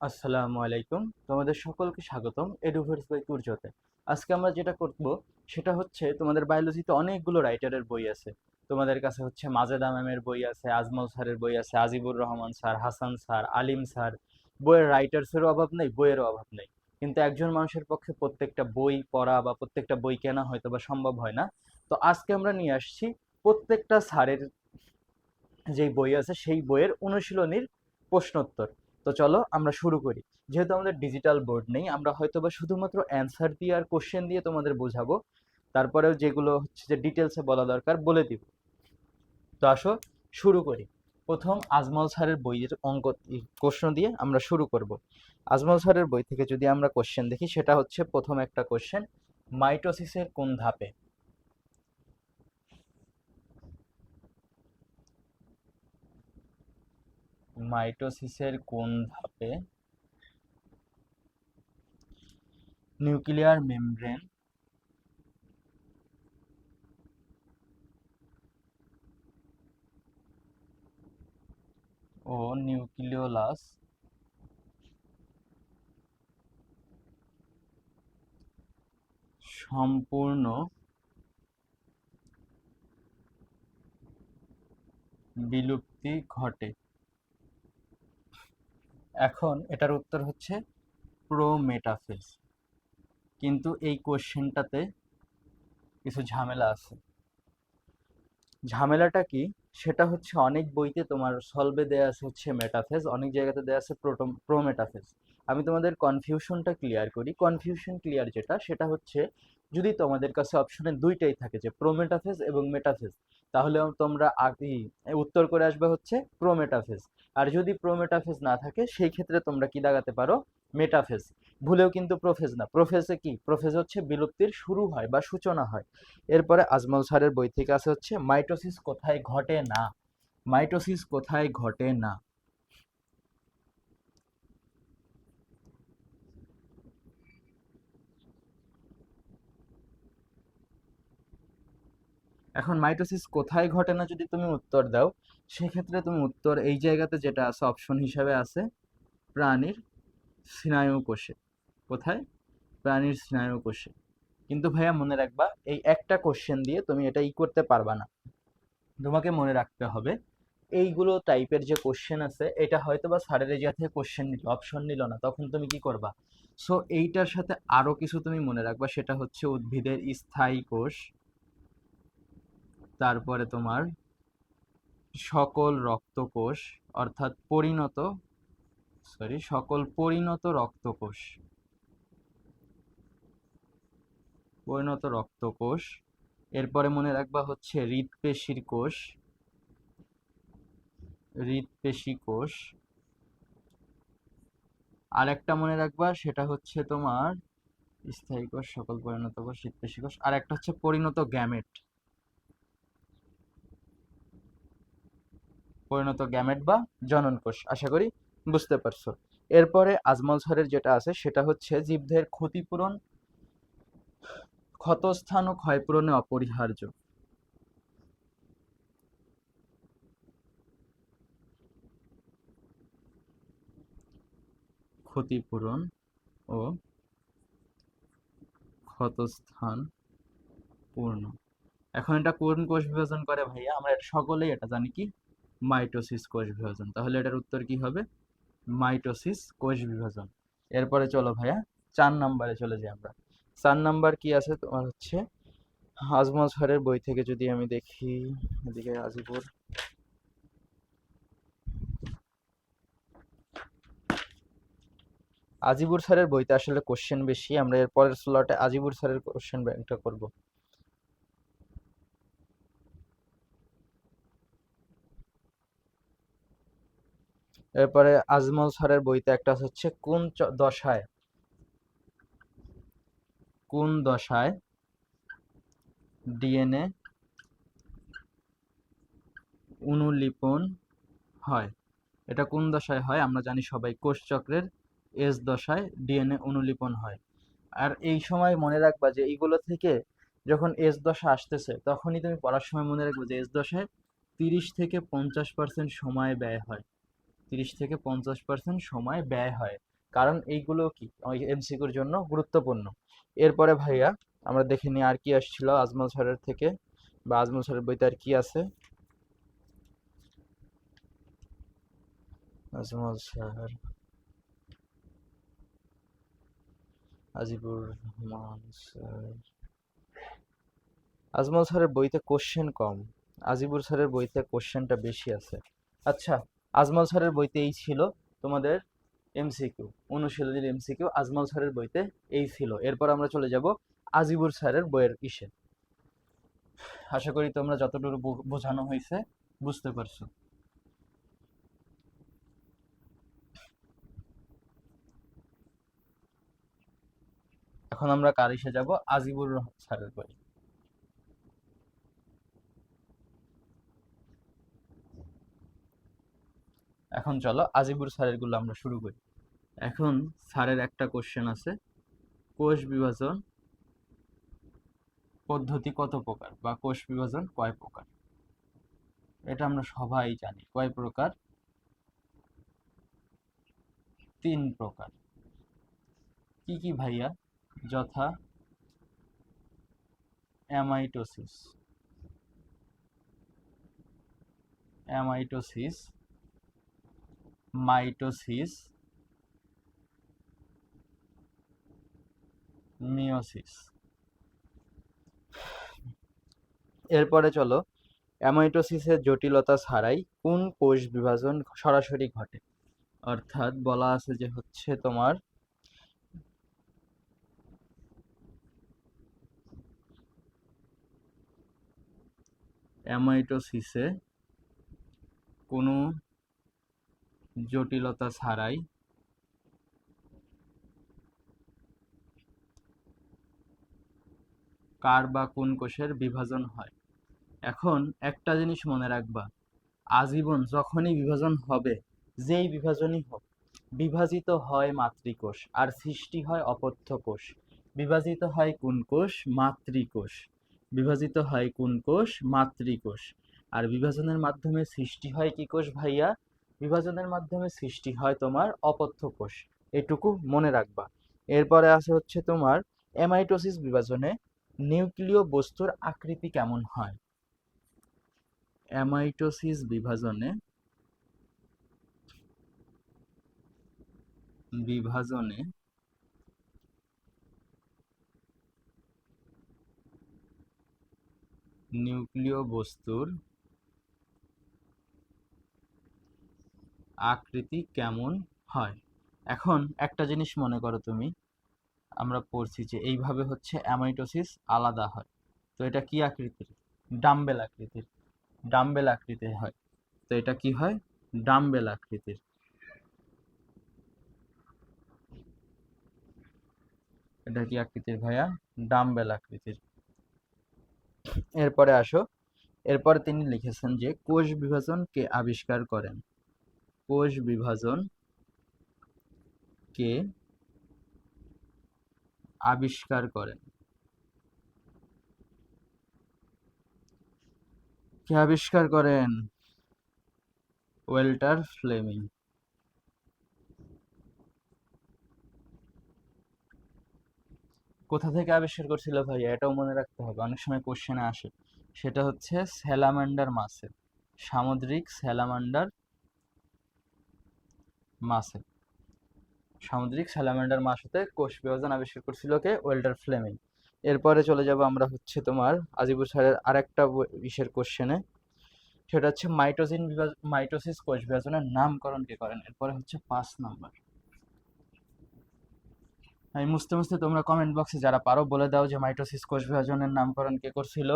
আসসালামু আলাইকুম, তোমাদের সকলকে স্বাগতম এডুভার্স বাই তুর্যতে। আজকে আমরা যেটা করব সেটা হচ্ছে, তোমাদের বায়োলজিতে অনেকগুলো রাইটারের বই আছে। তোমাদের কাছে হচ্ছে মাজেদা ম্যামের বই আছে, আজমল স্যারের বই আছে, Azibur Rahman sir, Hasan sir, Alim sir. বইয়ের রাইটার্সেরও অভাব নেই, বইয়েরও অভাব নেই। কিন্তু একজন মানুষের পক্ষে প্রত্যেকটা বই পড়া বা প্রত্যেকটা বই কেনা হয়তো বা সম্ভব হয় না। তো আজকে আমরা নিয়ে আসছি প্রত্যেকটা স্যারের যেই বই আছে সেই বইয়ের অনুশীলনীর প্রশ্নোত্তর। তো চলো আমরা শুরু করি। যেহেতু আমাদের ডিজিটাল বোর্ড নেই, আমরা হয়তো বা শুধুমাত্র অ্যান্সার দিয়ে আর কোশ্চেন দিয়ে তোমাদের বোঝাবো। তারপরেও যেগুলো হচ্ছে যে ডিটেলসে বলা দরকার বলে দিব। তো আসো শুরু করি। প্রথম আজমল স্যারের বইয়ের অঙ্ক প্রশ্ন দিয়ে আমরা শুরু করব। আজমল স্যারের বই থেকে যদি আমরা কোশ্চেন দেখি, সেটা হচ্ছে প্রথম একটা কোশ্চেন, মাইটোসিসের কোন ধাপে? মাইটোসিসের কোন ধাপে নিউক্লিয়ার মেমব্রেন ও নিউক্লিওলাস সম্পূর্ণ বিলুপ্তি ঘটে? এখন এটার উত্তর হচ্ছে প্রোমেটাফেজ। কিন্তু এই কোশ্চেনটাতে কিছু ঝামেলা আছে। ঝামেলাটা কি? সেটা হচ্ছে অনেক বইতে তোমার সলভে দেয়া আছে হচ্ছে মেটাফেজ, অনেক জায়গাতে দেয়া আছে প্রোমেটাফেজ। আমি তোমাদের কনফিউশনটা ক্লিয়ার করি। কনফিউশন ক্লিয়ার যেটা, সেটা হচ্ছে যদি তোমাদের কাছে অপশনে দুইটাই থাকে, যে প্রোমেটাফেজ এবং মেটাফেজ, তাহলে তোমরা আগেই উত্তর করে আসবে হচ্ছে প্রোমেটাফেজ। আর যদি প্রোমেটাফেজ না থাকে, সেই ক্ষেত্রে তোমরা কি দাগাতে পারো? মেটাফেজ। ভুলেও কিন্তু প্রোফেজ না। প্রোফেজে কি? প্রোফেজ হচ্ছে বিলুপ্তির শুরু হয় বা সূচনা হয়। এরপরে আজমল স্যারের বই থেকে আছে হচ্ছে মাইটোসিস কোথায় ঘটে না? মাইটোসিস কোথায় ঘটে না? এখন মাইটোসিস কোথায় ঘটে না যদি তুমি উত্তর দাও, সেক্ষেত্রে তুমি উত্তর এই জায়গাতে যেটা আছে অপশন হিসাবে আছে প্রাণীর স্নায়ু কোষে। কোথায়? প্রাণীর স্নায়ু কোষে। কিন্তু ভাইয়া মনে রাখবা, এই একটা কোশ্চেন দিয়ে তুমি এটা করতে পারবা না। তোমাকে মনে রাখতে হবে এইগুলো টাইপের যে কোশ্চেন আছে, এটা হয়তো বা স্যারের এরিয়া থেকে কোশ্চেন নিল, অপশন নিল না, তখন তুমি কি করবা? সো এইটার সাথে আরো কিছু তুমি মনে রাখবা, সেটা হচ্ছে উদ্ভিদের স্থায়ী কোষ, তারপরে তোমার সকল রক্তকোষ, অর্থাৎ সকল পরিণত রক্তকোষ, পরিণত রক্তকোষ। এরপরে মনে রাখবা হচ্ছে হৃৎপেশির কোষ, হৃৎপেশি কোষ। আর একটা মনে রাখবা, সেটা হচ্ছে তোমার স্থায়ী কোষ, সকল পরিণত কোষ, হৃৎপেশি কোষ। আর একটা হচ্ছে পরিণত গ্যামেট, পরিণত গ্যামেট বা জনন কোষ। আশা করি বুঝতে পারছো। এরপরে আজমল স্যারের যেটা আছে সেটা হচ্ছে জীবদেহের ক্ষতিপূরণ, ক্ষতস্থান ও ক্ষয়পূরণে অপরিহার্য। ক্ষতিপূরণ ও ক্ষতস্থান পূর্ণ। এখন এটা কোন কোষ বিভাজন করে ভাইয়া? আমরা এটা সকলেই এটা জানি, কি? মাইটোসিস কোষ বিভাজন। তাহলে এটার উত্তর কি হবে? মাইটোসিস কোষ বিভাজন। এরপরে চলো ভাইয়া 4 নম্বরে চলে যাই আমরা। 4 নম্বর কি আছে তোমার হচ্ছে আজমল স্যারের বই থেকে যদি আমি দেখি, এদিকে আজিবুর স্যারের বইতে আসলে কোশ্চেন বেশি, আমরা এর পরের স্লটে আজিবুর স্যারের কোশ্চেন ব্যাংকটা করব। এরপরে আজমল স্যারের বইতে একটা হচ্ছে দশায়, কোন দশায় ডিএনএ অনুলিপন হয়? এটা কোন দশায় হয়? আমরা জানি সবাই, কোষ চক্রের এস দশায় ডিএনএ অনুলিপন হয়। আর এই সময় মনে রাখবা যে এইগুলো থেকে যখন এস দশা আসতেছে, তখনই তুমি পড়ার সময় মনে রাখবে যে এস দশায় 30 থেকে 50% সময় ব্যয় হয়। 30 থেকে 50% সময় ব্যয় হয়। কারণ এইগুলো কি ওই এমসিকিউর জন্য গুরুত্বপূর্ণ। এরপরে ভাইয়া আমরা দেখে নিই আর কি আসছিল আজমল স্যারের থেকে, বা আজমল স্যারের বইতে আর কি আছে। Ajmal sir, Ajibur Rahman sir. আজমল স্যারের বইতে কোশ্চেন কম, আজিবুর স্যারের বইতে কোশ্চেনটা বেশি আছে। আচ্ছা, আজমল স্যারের বইতে এই ছিল তোমাদের এমসিকিউ, অনুশীলনীর এমসিকিউ আজমল স্যারের বইতে এই ছিল। এরপর আমরা চলে যাব আজিবুর স্যারের বইয়ের ইসে। আশা করি তোমরা যতটুকু বোঝানো হয়েছে বুঝতে পারছো। এখন আমরা কার ইসে যাব, আজিবুর স্যারের বই। এখন চলো আজিবুর স্যারের গুলো আমরা শুরু করি। এখন স্যারের একটা কোশ্চেন আছে, কোষ বিভাজন পদ্ধতি কত প্রকার, বা কোষ বিভাজন কয় প্রকার। এটা আমরা সবাই জানি, কয় প্রকার, 3 প্রকার। কি কি ভাইয়া? যথা অ্যামাইটোসিস, অ্যামাইটোসিস, মাইটোসিস, মিওসিস। এরপরে চলো অ্যামাইটোসিসের জটিলতা ছাড়াই কোন কোষ বিভাজন সরাসরি ঘটে। অর্থাৎ বলা আছে যে হচ্ছে তোমার অ্যামাইটোসিসে কোনো জটিলতা ছাড়াই কার বা কোন কোষের বিভাজন হয়। এখন একটা জিনিস মনে রাখবা, আজীবন যখনই বিভাজন হবে, যেই বিভাজনই হোক, বিভাজিত হয় মাতৃকোষ আর সৃষ্টি হয় অপত্য কোষ। বিভাজিত হয় কোন কোষ? মাতৃকোষ। বিভাজিত হয় কোন কোষ? মাতৃকোষ। আর বিভাজনের মাধ্যমে সৃষ্টি হয় কি কোষ ভাইয়া? বিভাজনের মাধ্যমে সৃষ্টি হয় তোমার অপত্য কোষ। এটুকু মনে রাখবা। এরপরে আছে হচ্ছে তোমার অ্যামাইটোসিস বিভাজনে নিউক্লিয় বস্তুর আকৃতি কেমন হয়। অ্যামাইটোসিস বিভাজনে বিভাজনে নিউক্লিয় বস্তুর আকৃতি কেমন হয়। এখন একটা জিনিস মনে করো তুমি, আমরা পড়ছি যে এইভাবে হচ্ছে অ্যামাইটোসিস আলাদা হয়। তো এটা কি আকৃতির? ডাম্বেল আকৃতির। ডাম্বেল আকৃতির হয়। তো এটা কি হয়? ডাম্বেল আকৃতির। এটা কি আকৃতির ভাইয়া? ডাম্বেল আকৃতির। এরপরে আসো, এরপরে তিনি লিখেছেন যে কোষ বিভাজন কে আবিষ্কার করেন। কোষ বিভাজন কে আবিষ্কার করেন? কে আবিষ্কার করেন? ওয়েল্টার ফ্লেমিং। কোথা থেকে আবিষ্কার করছিল ভাইয়া? এটাও মনে রাখতে হবে, অনেক সময় কোশ্চেনে আসে। সেটা হচ্ছে স্যালামান্ডার মাছে, সামুদ্রিক স্যালামান্ডার মাছে। সামুদ্রিক স্যালামান্ডার মাছতে কোষ বিভাজন আবিষ্কার করছিল কে? ওয়েল্টার ফ্লেমিং। এরপরে চলে যাব আমরা হচ্ছে তোমার আজিবুর স্যারের আরেকটা ইসের কোশ্চেনে। সেটা হচ্ছে মাইটোসিস কোষ বিভাজনের নামকরণ কে করেন। এরপরে হচ্ছে 5 নাম্বার। আমি মুছতে মুছতে তোমরা কমেন্ট বক্সে যারা পারো বলে দাও যে মাইটোসিস কোষ বিভাজনের নামকরণ কে করছিল।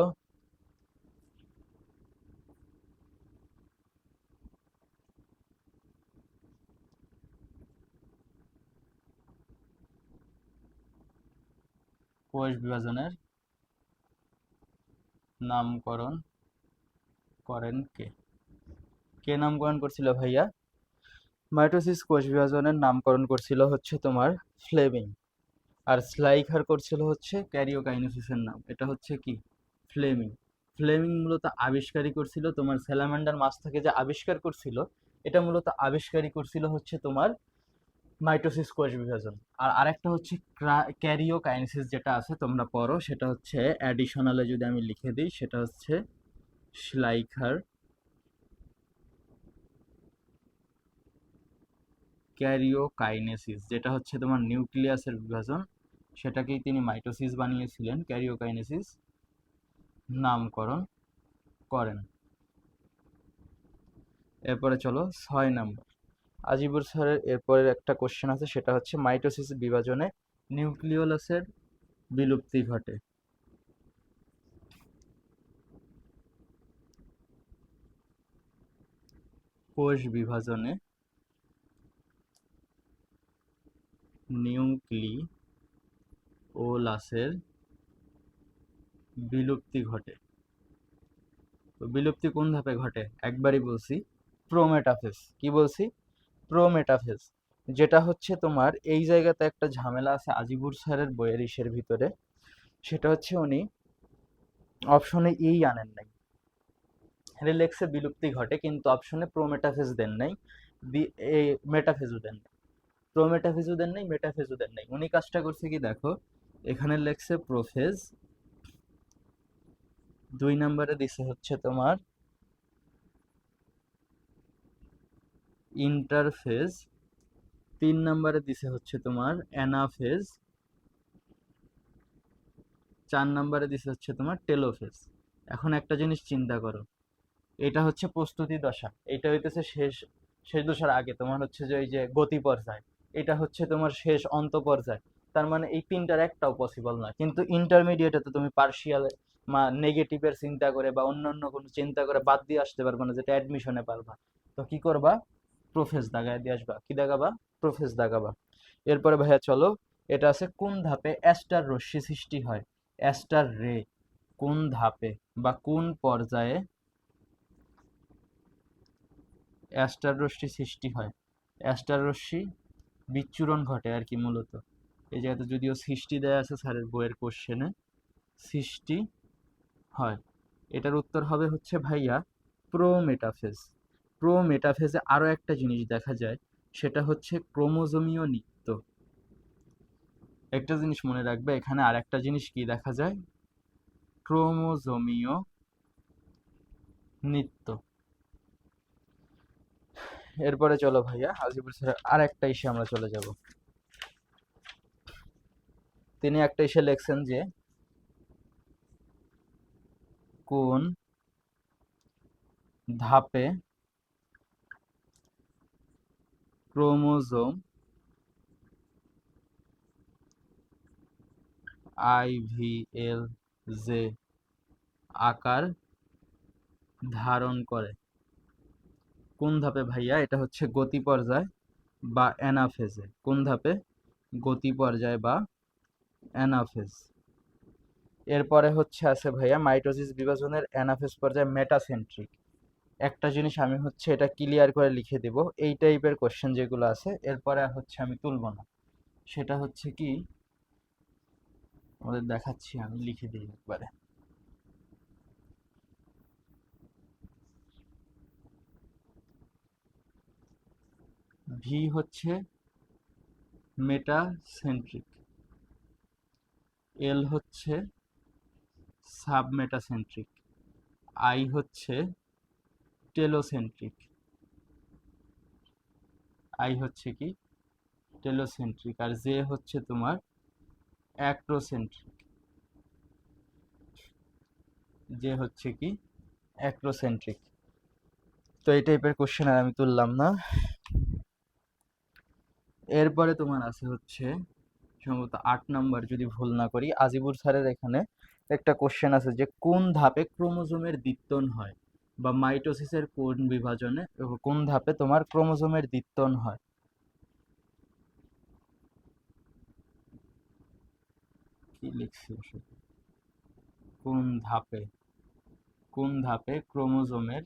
কোষ বিভাজনের নামকরণ করেন কে? কে নামকরণ করছিল ভাইয়া? মাইটোসিস কোষ বিভাজনের নামকরণ করছিল হচ্ছে তোমার ফ্লেমিং। আর স্লাইখার করছিল হচ্ছে ক্যারিওকাইনেসিসের নাম। এটা হচ্ছে কি? ফ্লেমিং। ফ্লেমিং মূলত আবিষ্কারই করছিল তোমার স্যালামান্ডার মাছ থেকে যে আবিষ্কার করছিল, এটা মূলত আবিষ্কারই করছিল হচ্ছে তোমার মাইটোসিস কোষ বিভাজন। আর আরেকটা হচ্ছে ক্যারিওকাইনেসিস, যেটা আছে তোমরা পড়ো, সেটা হচ্ছে অ্যাডিশনালে যদি আমি লিখে দিই, সেটা হচ্ছে শ্লাইখার ক্যারিওকাইনেসিস, যেটা হচ্ছে তোমার নিউক্লিয়াসের বিভাজন, সেটাকেই তিনি মাইটোসিস বানিয়েছিলেন, ক্যারিওকাইনেসিস নামকরণ করেন। এরপরে চলো 6 নম্বর। আজিবুর স্যারের এরপরের একটা কোশ্চেন আছে, সেটা হচ্ছে মাইটোসিস বিভাজনে নিউক্লিওলাসের বিলুপ্তি ঘটে। কোষ বিভাজনে নিউক্লিওলাসের বিলুপ্তি ঘটে। তো বিলুপ্তি কোন ধাপে ঘটে? একবারই বলছি, প্রোমেটাফেজ। কি বলছি? প্রোমেটাফেজ। যেটা হচ্ছে তোমার এই জায়গাতে একটা ঝামেলা আছে আজিবুর স্যারের বইয়ের ইসের ভিতরে, সেটা হচ্ছে উনি অপশনে এই আনেন নাই, রিলেক্সে বিলুপ্তি ঘটে, কিন্তু অপশনে প্রোমেটাফেজ দেন নাই, এই মেটাফেজও দেন নাই। প্রোমেটাফেজও দেন নাই, মেটাফেজও দেন নাই। উনি কাজটা করছে কি দেখো, এখানে লেখছে প্রোফেজ, 2 নম্বরে দিছে হচ্ছে তোমার ইন্টারফেজ, 3 নম্বরে দিছে হচ্ছে তোমার অ্যানাফেজ, 4 নম্বরে দিছে হচ্ছে তোমার টেলোফেজ। এখন একটা জিনিস চিন্তা করো, এটা হচ্ছে প্রস্তুতি দশা, এটা হইতেছে শেষ, শেষ দশার আগে তোমার হচ্ছে যে এই যে গতি পর্যায়, এটা হচ্ছে তোমার শেষ অন্ত পর্যায়। তার মানে এই তিনটার একটাও পসিবল না। কিন্তু ইন্টারমিডিয়েটে তো তুমি পার্শিয়াল নেগেটিভের চিন্তা করে বা অন্যান্য কোনো চিন্তা করে বাদ দিয়ে আসতে পারবে না, যেটা অ্যাডমিশনে পারবা। তো কি করবা? প্রোফেস দাগায় দিয়ে আসবা। কি দাগাবা? প্রোফেস দাগাবা। এরপরে ভাইয়া চলো, এটা আছে কোন ধাপে অ্যাস্টার রশ্মি সৃষ্টি হয়? অ্যাস্টার রে কোন ধাপে বা কোন পর্যায়ে অ্যাস্টার রশ্মি সৃষ্টি হয়? অ্যাস্টার রশ্মি বিচ্ছুরণ ঘটে আর কি মূলত। এই জায়গাতে যদিও সৃষ্টি দেয়া আছে স্যারের বইয়ের কোশ্চেনে, সৃষ্টি হয়। এটার উত্তর হবে হচ্ছে ভাইয়া প্রোমেটাফেজ। প্রোমেটাফেজে আরো একটা জিনিস দেখা যায়, সেটা হচ্ছে ক্রোমোজোমীয় নৃত্য। একটা জিনিস মনে রাখবে, এখানে আর একটা জিনিস কি দেখা যায়? ক্রোমোজোমীয় নৃত্য। এরপরে চলো ভাইয়া হাজিপুর স্যারের আর একটা ইস্যু আমরা চলে যাব। তিনি একটা ইস্যু লেখছেন যে কোন ধাপে ক্রোমোজোম আইভিএল যে আকার ধারণ করে? কোন ধাপে ভাইয়া? এটা হচ্ছে গতি পর্যায় বা অ্যানাফেজে। কোন ধাপে? গতি পর্যায় বা অ্যানাফেজ। এরপরে হচ্ছে আছে ভাইয়া মাইটোসিস বিভাজনের অ্যানাফেজ পর্যায়ে মেটাসেন্ট্রিক। একটা জিনিস আমি হচ্ছে এটা ক্লিয়ার করে লিখে দিব, এই টাইপের কোশ্চেন যেগুলো আছে এরপরে হচ্ছে আমি তুলব না। সেটা হচ্ছে কি, আমাদের দেখাচ্ছি, আমি লিখে দিই একবারে। ভি হচ্ছে মেটাসেন্ট্রিক, এল হচ্ছে সাবমেটাসেন্ট্রিক, আই হচ্ছে টেলোসেন্ট্রিক, আই হচ্ছে কি টেলোসেন্ট্রিক, আর জে হচ্ছে তোমার অ্যাক্রোসেন্ট্রিক, জে হচ্ছে কি অ্যাক্রোসেন্ট্রিক। তো এই টাইপের কোশ্চেন আর আমি তুললাম না। এরপরে তোমার আছে হচ্ছে সম্ভবত 8 নম্বর, যদি ভুল না করি, আজিবুর স্যারের এখানে একটা কোশ্চেন আছে যে কোন ধাপে ক্রোমোজোমের দ্বিত্বন হয়, বা মাইটোসিসের কোন বিভাজনে কোন ধাপে তোমার ক্রোমোজোমের দ্বিত্বন হয়? কি লিখছি আসলে? কোন ধাপে, কোন ধাপে ক্রোমোজোমের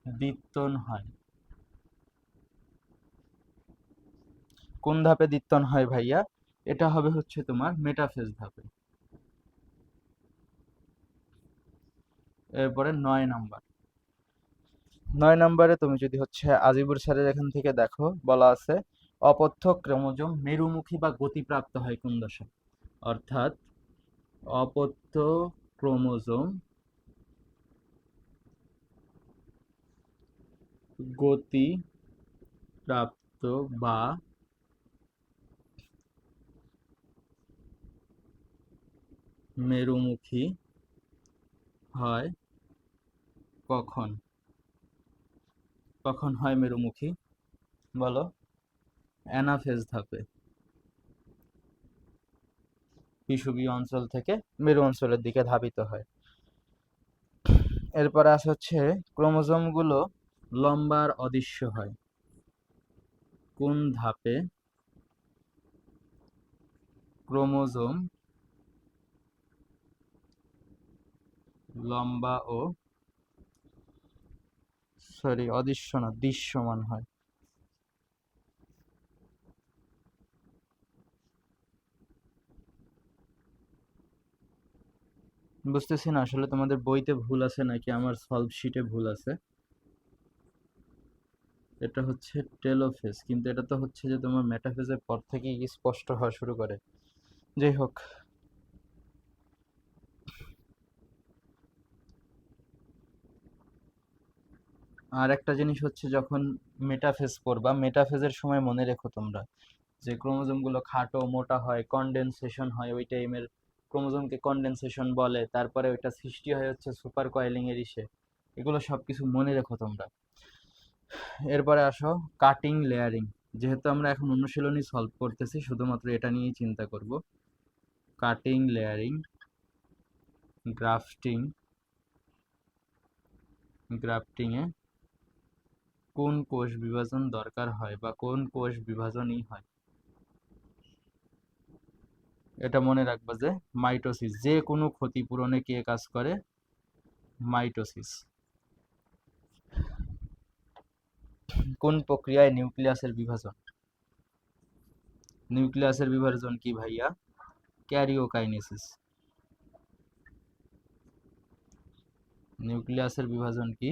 দ্বিত্বন হয়? কোন ধাপে দ্বিত্বন হয় ভাইয়া? এটা হবে হচ্ছে তোমার মেটাফেজ ধাপে। এরপরে 9 নম্বর, 9 নম্বরে তুমি যদি হচ্ছে আজিবুর স্যারের এখান থেকে দেখো, বলা আছে অপত্য ক্রোমোজোম মেরুমুখী বা গতিপ্রাপ্ত হয় কোন দশায়? অর্থাৎ অপত্য ক্রোমোজোম গতি প্রাপ্ত বা মেরুমুখী হয় কখন? কখন হয় মেরুমুখী বলো? অ্যানাফেজ ধাপে, বিষুবীয় অঞ্চল থেকে মেরু অঞ্চলের দিকে ধাবিত হয়। এরপরে আসে হচ্ছে ক্রোমোজোমগুলো লম্বা আর অদৃশ্য হয় কোন ধাপে? ক্রোমোজোম লম্বা ও অদৃশ্য না, দৃশ্যমান হয়। বুঝতেছি না আসলে তোমাদের বইতে ভুল আছে নাকি আমার সলভ শিটে ভুল আছে। এটা হচ্ছে টেলোফেজ, কিন্তু এটা তো হচ্ছে যে তোমার মেটাফেজের পর থেকেই স্পষ্ট হওয়া শুরু করে। যাই হোক, আর একটা জিনিস হচ্ছে যখন মেটাফেজ পড়বা, মেটাফেজের সময় মনে রেখো তোমরা যে ক্রোমোজোমগুলো খাটো মোটা হয়, কনডেনসেশন হয়, ওই টাইমের ক্রোমোজোমকে কনডেনসেশন বলে, তারপরে ওইটা সৃষ্টি হয় হচ্ছে সুপার কয়েলিং এর ইসে। এগুলো সবকিছু মনে রেখো তোমরা। এরপরে আসো কাটিং লেয়ারিং। যেহেতু আমরা এখন অনুশীলনী সলভ করতেছি, শুধুমাত্র এটা নিয়েই চিন্তা করব। কাটিং লেয়ারিং, গ্রাফটিং, গ্রাফটিংয়ে কোন কোষ বিভাজন দরকার হয় বা কোন কোষ বিভাজনই হয়? এটা মনে রাখবা যে মাইটোসিস, যে কোনো ক্ষতিপূরণে কে কাজ করে? মাইটোসিস। কোন প্রক্রিয়ায় নিউক্লিয়াসের বিভাজন? নিউক্লিয়াসের বিভাজন কি ভাইয়া? ক্যারিওকাইনেসিস। নিউক্লিয়াসের বিভাজন কি?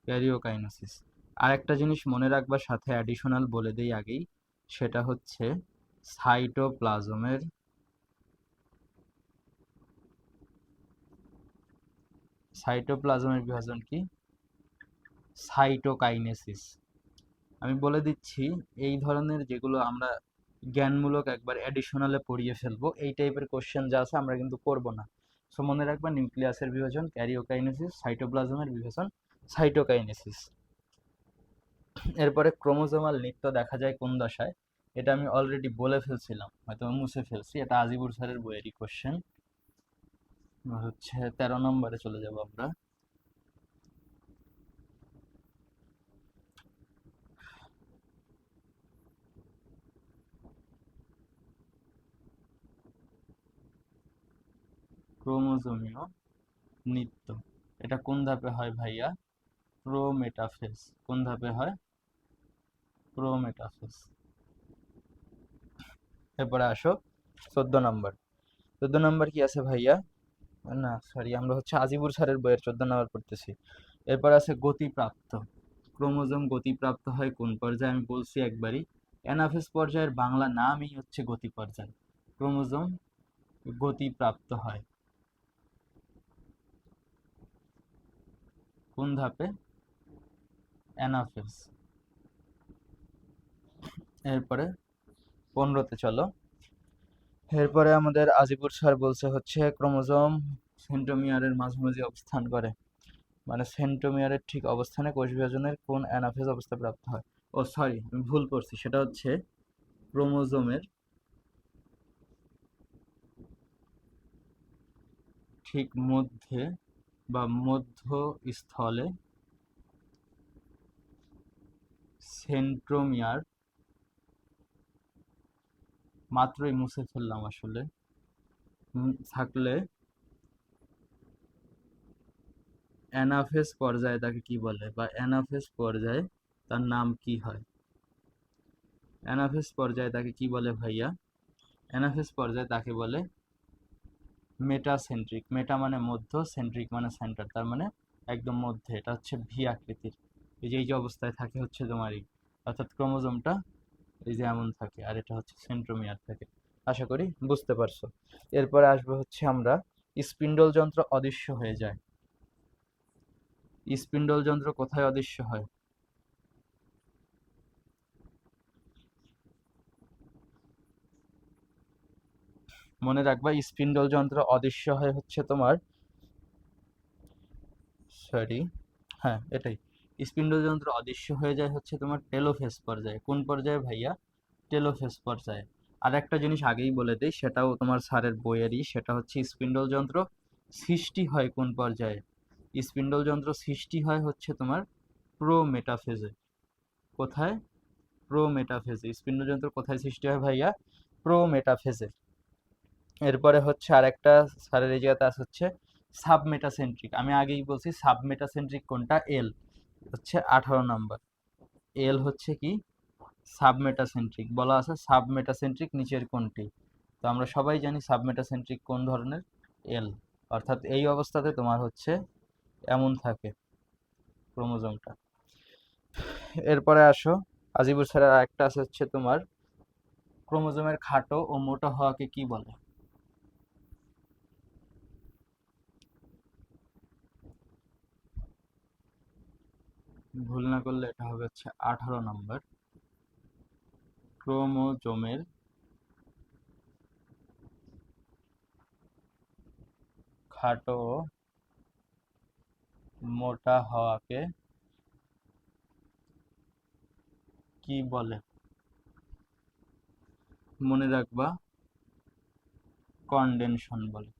ক্যারিওকাইনেসিস। আরেকটা জিনিস মনে রাখবার সাথে অ্যাডিশনাল বলে দেই আগেই, সেটা হচ্ছে সাইটোপ্লাজমের বিভাজন কি? সাইটোকাইনেসিস। আমি বলে দিচ্ছি, এই ধরনের যেগুলো আমরা জ্ঞানমূলক একবার অ্যাডিশনালে পড়িয়ে ফেলবো, এই টাইপের কোশ্চেন যা আছে আমরা কিন্তু করব না। সো মনে রাখবা নিউক্লিয়াসের বিভাজন ক্যারিওকাইনেসিস, সাইটোপ্লাজমের বিভাজন সাইটোকাইনেসিস। এরপরে ক্রোমোজোমাল নৃত্য দেখা যায় কোন দশায়? এটা আমি অলরেডি বলে ফেলছিলাম, হয়তো মুছে ফেলছি, এটা আজিবুর স্যারের বইয়েরই কোশ্চেন। হচ্ছে 13 নম্বরে চলে যাব আমরা। ক্রোমোজোমীয় নৃত্য, এটা কোন ধাপে হয় ভাইয়া? প্রোমেটাফেজ। কোন ধাপে হয়? প্রোমেটাফেজ। এরপরে আসো 14 নম্বর। 14 নম্বর কি আছে ভাইয়া? না সরি, আমরা হচ্ছে আজিবুর স্যারের বইয়ের 14 নম্বর পড়তেছি। এরপর আছে গতিপ্রাপ্ত। ক্রোমোজোম গতিপ্রাপ্ত হয় কোন পর্যায়ে? আমি বলছি একবারই, অ্যানাফেজ পর্যায়ের বাংলা নামই হচ্ছে গতি পর্যায়। ক্রোমোজোম গতিপ্রাপ্ত হয় কোন ধাপে? অ্যানাফেজ। এরপরে 15তে চলো। এরপরে আমাদের আজিবুর স্যার বলছে হচ্ছে ক্রোমোজোম সেন্ট্রোমিয়ারের মাঝামাঝি অবস্থান করে, মানে সেন্ট্রোমিয়ারের ঠিক অবস্থানে কোষ বিভাজনের কোন অ্যানাফেজ অবস্থা প্রাপ্ত হয়? ও সরি, আমি ভুল করছি, সেটা হচ্ছে ক্রোমোজোমের ঠিক মধ্যে বা মধ্যস্থলে সেন্ট্রোমিয়ার, মাত্রই মুছে ফেললাম আসলে, থাকলে অ্যানাফেজ পর্যায়ে তাকে কি বলে, বা অ্যানাফেজ পর্যায়ে তার নাম কি হয়? অ্যানাফেজ পর্যায়ে তাকে কি বলে ভাইয়া? অ্যানাফেজ পর্যায়ে তাকে বলে মেটাসেন্ট্রিক। মেটা মানে মধ্য, সেন্ট্রিক মানে সেন্টার, তার মানে একদম মধ্যে। এটা হচ্ছে ভি আকৃতির। এই যে অবস্থায় থাকে হচ্ছে তোমারই, অর্থাৎ ক্রোমোজোমটা এই যে এমন থাকে, আর এটা হচ্ছে সেন্ট্রোমিয়ার থাকে। আশা করি বুঝতে পারছো। এরপরে আসবে হচ্ছে আমরা স্পিন্ডল যন্ত্র অদৃশ্য হয়ে যায়। স্পিন্ডল যন্ত্র কোথায় অদৃশ্য হয়? মনে রাখবা স্পিন্ডল যন্ত্র অদৃশ্য হয় হচ্ছে তোমার, সরি, হ্যাঁ এটাই, স্পিন্ডল যন্ত্র অদৃশ্য হয়ে যায় হচ্ছে তোমার টেলোফেজ পর্যায়ে। কোন পর্যায়ে ভাইয়া? টেলোফেজ পর্যায়ে। আর একটা জিনিস আগেই বলে দেই, সেটাও তোমার স্যারের বইয়েরই, সেটা হচ্ছে স্পিন্ডল যন্ত্র সৃষ্টি হয় কোন পর্যায়ে? স্পিন্ডল যন্ত্র সৃষ্টি হয় হচ্ছে তোমার প্রো মেটাফেজে। কোথায়? প্রো মেটাফেজে। স্পিন্ডল যন্ত্র কোথায় সৃষ্টি হয় ভাইয়া? প্রো মেটাফেজে। এরপরে হচ্ছে আরেকটা স্যারের এই জায়গাতে আছে হচ্ছে সাবমেটাসেন্ট্রিক। আমি আগেই বলছি সাবমেটাসেন্ট্রিক কোনটা? এল হচ্ছে 18 নম্বর। এল হচ্ছে কি? সাবমেটাসেন্ট্রিক। বলা আছে সাবমেটাসেন্ট্রিক নিচের কোনটি? তো আমরা সবাই জানি সাবমেটাসেন্ট্রিক কোন ধরনের? এল। অর্থাৎ এই অবস্থাতে তোমার হচ্ছে এমন থাকে ক্রোমোজোমটা। এরপরে আসো, আজিবুর স্যারের আরেকটা আছে হচ্ছে তোমার ক্রোমোজোমের খাটো ও মোটা হওয়াকে কি বলে? ভুল না করলে এটা হবে হচ্ছে 18 নম্বর। ক্রোমোজোমের খাটো ও মোটা হওয়াকে কি বলে? মনে রাখবা কনডেনশন বলে।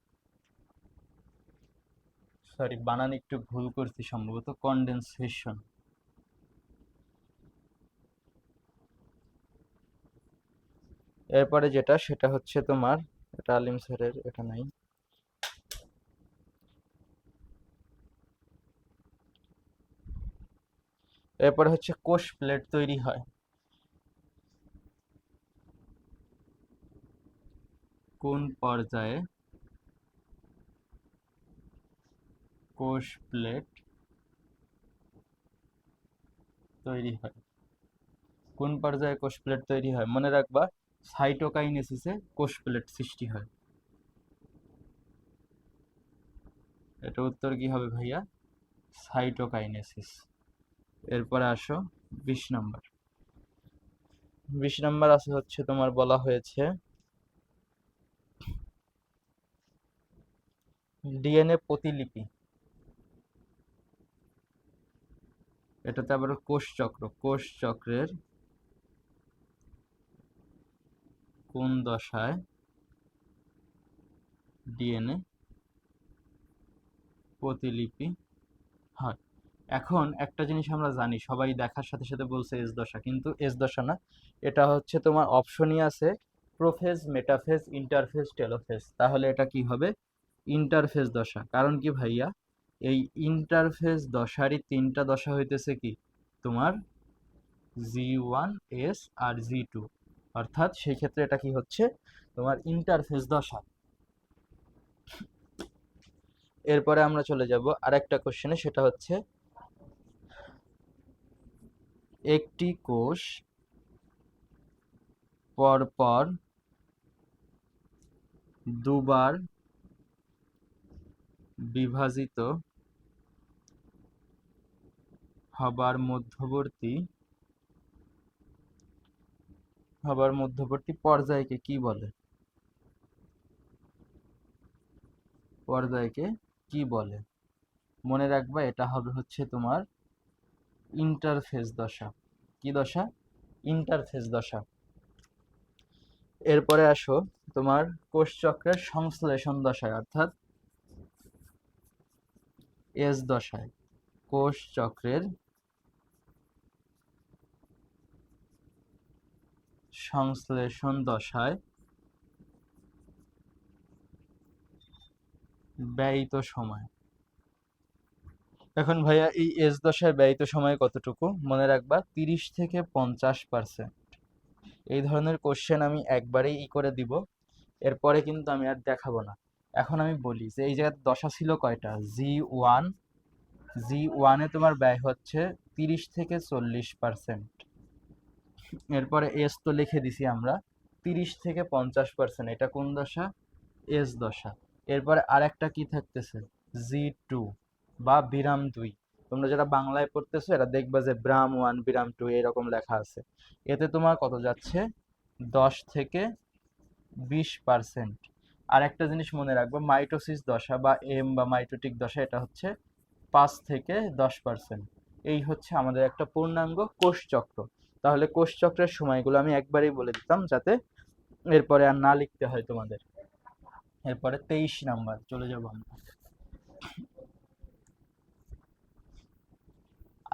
সরি, বানান একটু ভুল করছি, সম্ভবত কনডেনসেশন। এরপরে যেটা, সেটা হচ্ছে তোমার, এটা আলিম স্যারের, এটা নাই। এরপরে হচ্ছে কোষ প্লেট তৈরি হয় কোন পর্যায়ে? কোষ প্লেট তৈরি হয় কোন পর্যায়ে? কোষ প্লেট তৈরি হয় মনে রাখবা সাইটোকাইনেসিসে কোষ প্লেট সৃষ্টি হয়। এটা উত্তর কি হবে ভাইয়া? সাইটোকাইনেসিস। এরপরে আসো 20 নম্বর। 20 নম্বর আছে হচ্ছে তোমার, বলা হয়েছে ডিএনএ প্রতিলিপি। এটাতে আবার কোষ চক্র, কোষ চক্রের কোন দশায় ডিএনএ প্রতিলিপি হয়? এখন একটা জিনিস আমরা জানি, সবাই দেখার সাথে সাথে বলছে এস দশা, কিন্তু এস দশা না। এটা হচ্ছে তোমার অপশনই আছে প্রোফেজ, মেটাফেজ, ইন্টারফেজ, টেলোফেজ। তাহলে এটা কি হবে? ইন্টারফেজ দশা। কারণ কি ভাইয়া? এই ইন্টারফেজ দশারই তিনটা দশা হইতেছে কি তোমার G1, S আর G2। অর্থাৎ সেই ক্ষেত্রে এটা কি হচ্ছে তোমার ইন্টারফেজ দশা। এরপরে আমরা চলে যাব আরেকটা কোশ্চেনে, সেটা হচ্ছে একটি কোষ পরপর দুবার বিভাজিত হবার মধ্যবর্তী পর্যায়কে কি বলে? পর্যায়কে কি বলে? মনে রাখবা এটা হবে হচ্ছে তোমার ইন্টারফেজ দশা। কি দশা? ইন্টারফেজ দশা। এরপরে আসো তোমার কোষ চক্রের সংশ্লেষণ দশায়, অর্থাৎ এস দশায়। কোষ চক্রের সংশ্লেষণ দশায় ব্যয়িত সময়। এখন ভাইয়া এই এস দশায় ব্যয়িত সময় কতটুকু? মনে রাখবা 30 থেকে 50%। এই ধরনের কোশ্চেন আমি একবারেই করে দিব। এরপরে কিন্তু আমি আর দেখাবো না। এখন আমি বলি যে এই জায়গায় দশা ছিল কয়টা, জি ওয়ানে তোমার ব্যয় হচ্ছে 30 থেকে 40%। এরপরে এস তো লিখে দিছি আমরা 30 থেকে 50%, এটা কোন দশা, এস দশা। এরপরে আরেকটা কি থাকতেছে, জি বা বিরাম 2। তোমরা যারা বাংলায় পড়তেছো এরা দেখবা যে ব্রাম 1 বিরাম 2 এরকম লেখা আছে। এতে তোমার কত যাচ্ছে, 10 থেকে 20%। আর একটা জিনিস মনে রাখবো, মাইটোসিস দশা বা এম বা মাইটোটিক দশা এটা হচ্ছে 5 থেকে 10%। এই হচ্ছে আমাদের একটা পূর্ণাঙ্গ কোষচক্র। তাহলে কোষচক্রের সময়গুলো আমি একবারেই বলে দিতাম যাতে এরপরে আর না লিখতে হয় তোমাদের। এরপরে 23 নাম্বার চলে যাবো আমরা।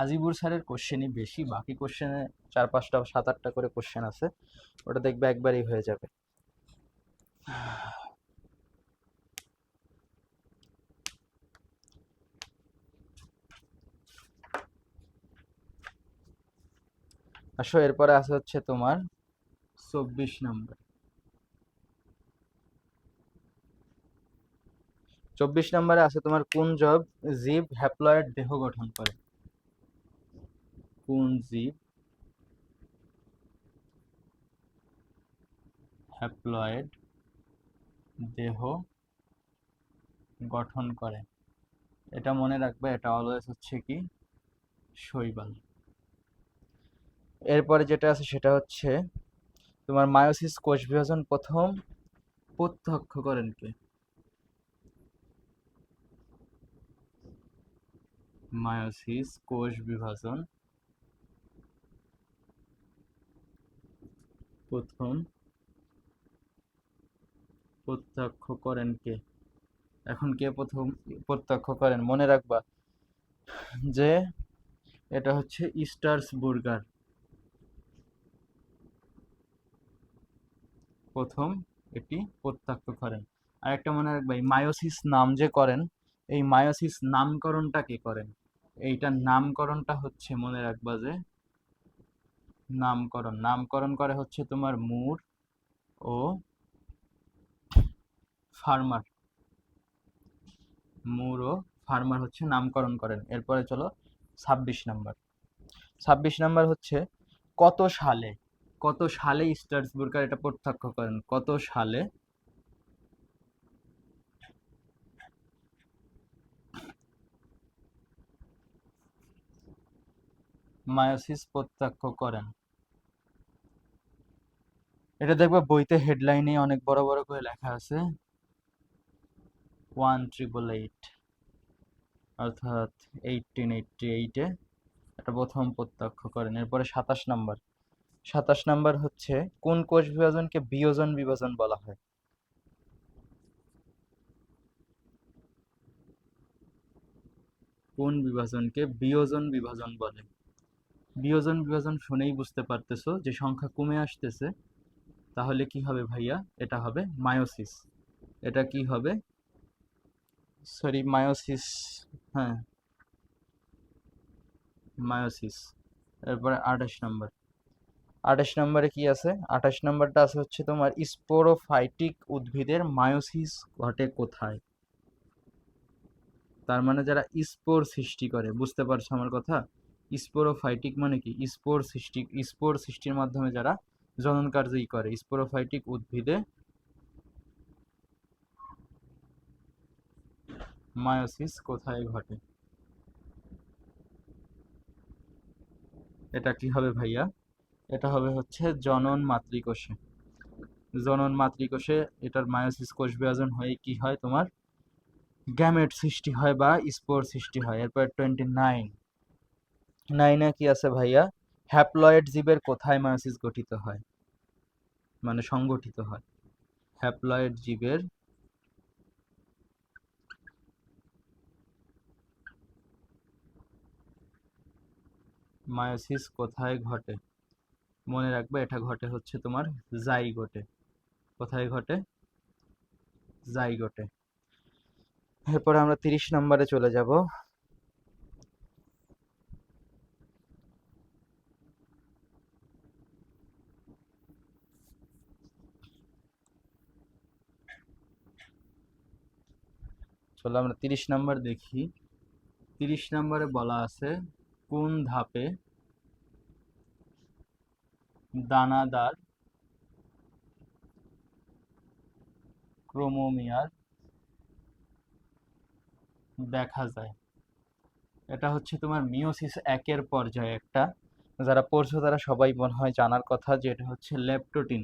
আজিবুর স্যারের কোশ্চেনই বেশি, বাকি কোশ্চেনে 4-5টা 7-8টা করে কোশ্চেন আছে, ওটা দেখবে একবারেই হয়ে যাবে। আসো এরপরে আছে হচ্ছে তোমার 24 নাম্বার। 24 নাম্বারে আছে তোমার কোন জীব হ্যাপ্লয়েড দেহ গঠন করে, কোন জীব হ্যাপ্লয়েড দেহ গঠন করে। এটা মনে রাখবে, এটা অলওয়েজ হচ্ছে কি, শৈবাল। এরপরে যেটা আছে সেটা হচ্ছে তোমার মায়োসিস কোষ বিভাজন প্রথম প্রত্যক্ষ করেন কে, মায়োসিস কোষ বিভাজন প্রথম প্রত্যক্ষ করেন কে। এখন কে প্রথম প্রত্যক্ষ করেন মনে রাখবা যে এটা হচ্ছে স্টার্সবুর্গার প্রথম এটি প্রত্যক্ষ করেন। আর একটা মনে রাখবা, এই মায়োসিস নাম যে করেন, এই মায়োসিস নামকরণটা কে করেন, এইটার নামকরণটা হচ্ছে মনে রাখবা যে নামকরণ করে হচ্ছে তোমার মুর ও ফার্মার। মুর ও ফার্মার হচ্ছে নামকরণ করেন। এরপরে চলো 26 নাম্বার। 26 নাম্বার হচ্ছে কত সালে স্টার্সবুর্গার এটা প্রত্যক্ষ করেন, কত সালে মায়োসিস প্রত্যক্ষ করেন। এটা দেখবে বইতে হেডলাইনে অনেক বড় বড় করে লেখা আছে 1888, অর্থাৎ 1888-এ এটা প্রথম প্রত্যক্ষ করেন। এরপরে 27 নাম্বার। 27 নাম্বার হচ্ছে কোন কোষ বিভাজনকে বিয়োজন বিভাজন বলা হয়, কোন বিভাজনকে বিয়োজন বিভাজন বলে। বিয়োজন বিভাজন শুনেই বুঝতে পারতেছো যে সংখ্যা কমে আসতেছে, তাহলে কি হবে ভাইয়া, এটা হবে মায়োসিস। এটা কি হবে, সরি মায়োসিস, হ্যাঁ মায়োসিস। এরপরে 28 নাম্বার। 28 নাম্বারে কি আছে, 28 নাম্বারটা আছে হচ্ছে তোমার স্পোরোফাইটিক উদ্ভিদের মায়োসিস ঘটে কোথায়। তার মানে যারা স্পোর সৃষ্টি করে, বুঝতে পারছো আমার কথা, স্পোরোফাইটিক মানে কি, স্পোর সৃষ্টির মাধ্যমে যারা জনন কার্যই করে, স্পোরোফাইটিক উদ্ভিদে মায়োসিস কোথায় ঘটে। এটা কি হবে ভাইয়া, এটা হবে হচ্ছে জনন মাতৃকোষে। জনন মাতৃকোষে এটার মায়োসিস কোষ বিভাজন হয়ে কি হয় তোমার গ্যামেট সৃষ্টি হয় বা স্পোর সৃষ্টি হয়। এরপর 29 কি আছে ভাইয়া, হ্যাপ্লয়েড জীবের কোথায় মায়োসিস গঠিত হয়, মানে সংগঠিত হয়, হ্যাপ্লয়েড জীবের মায়োসিস কোথায় ঘটে। মনে রাখবে এটা ঘটে হচ্ছে তোমার জাইগোটে। কোথায় ঘটে, জাইগোটে। এরপরে আমরা 30 নাম্বারে চলে যাব। চলো আমরা 30 নাম্বার দেখি। 30 নাম্বারে বলা আছে কোন ধাপে দানাদার ক্রোমোমিয়ার দেখা যায়। এটা হচ্ছে তোমার মিওসিস একের পর্যায়ে একটা, যারা পড়ছো তারা সবাই মনে হয় জানার কথা, যে এটা হচ্ছে লেপটোটিন।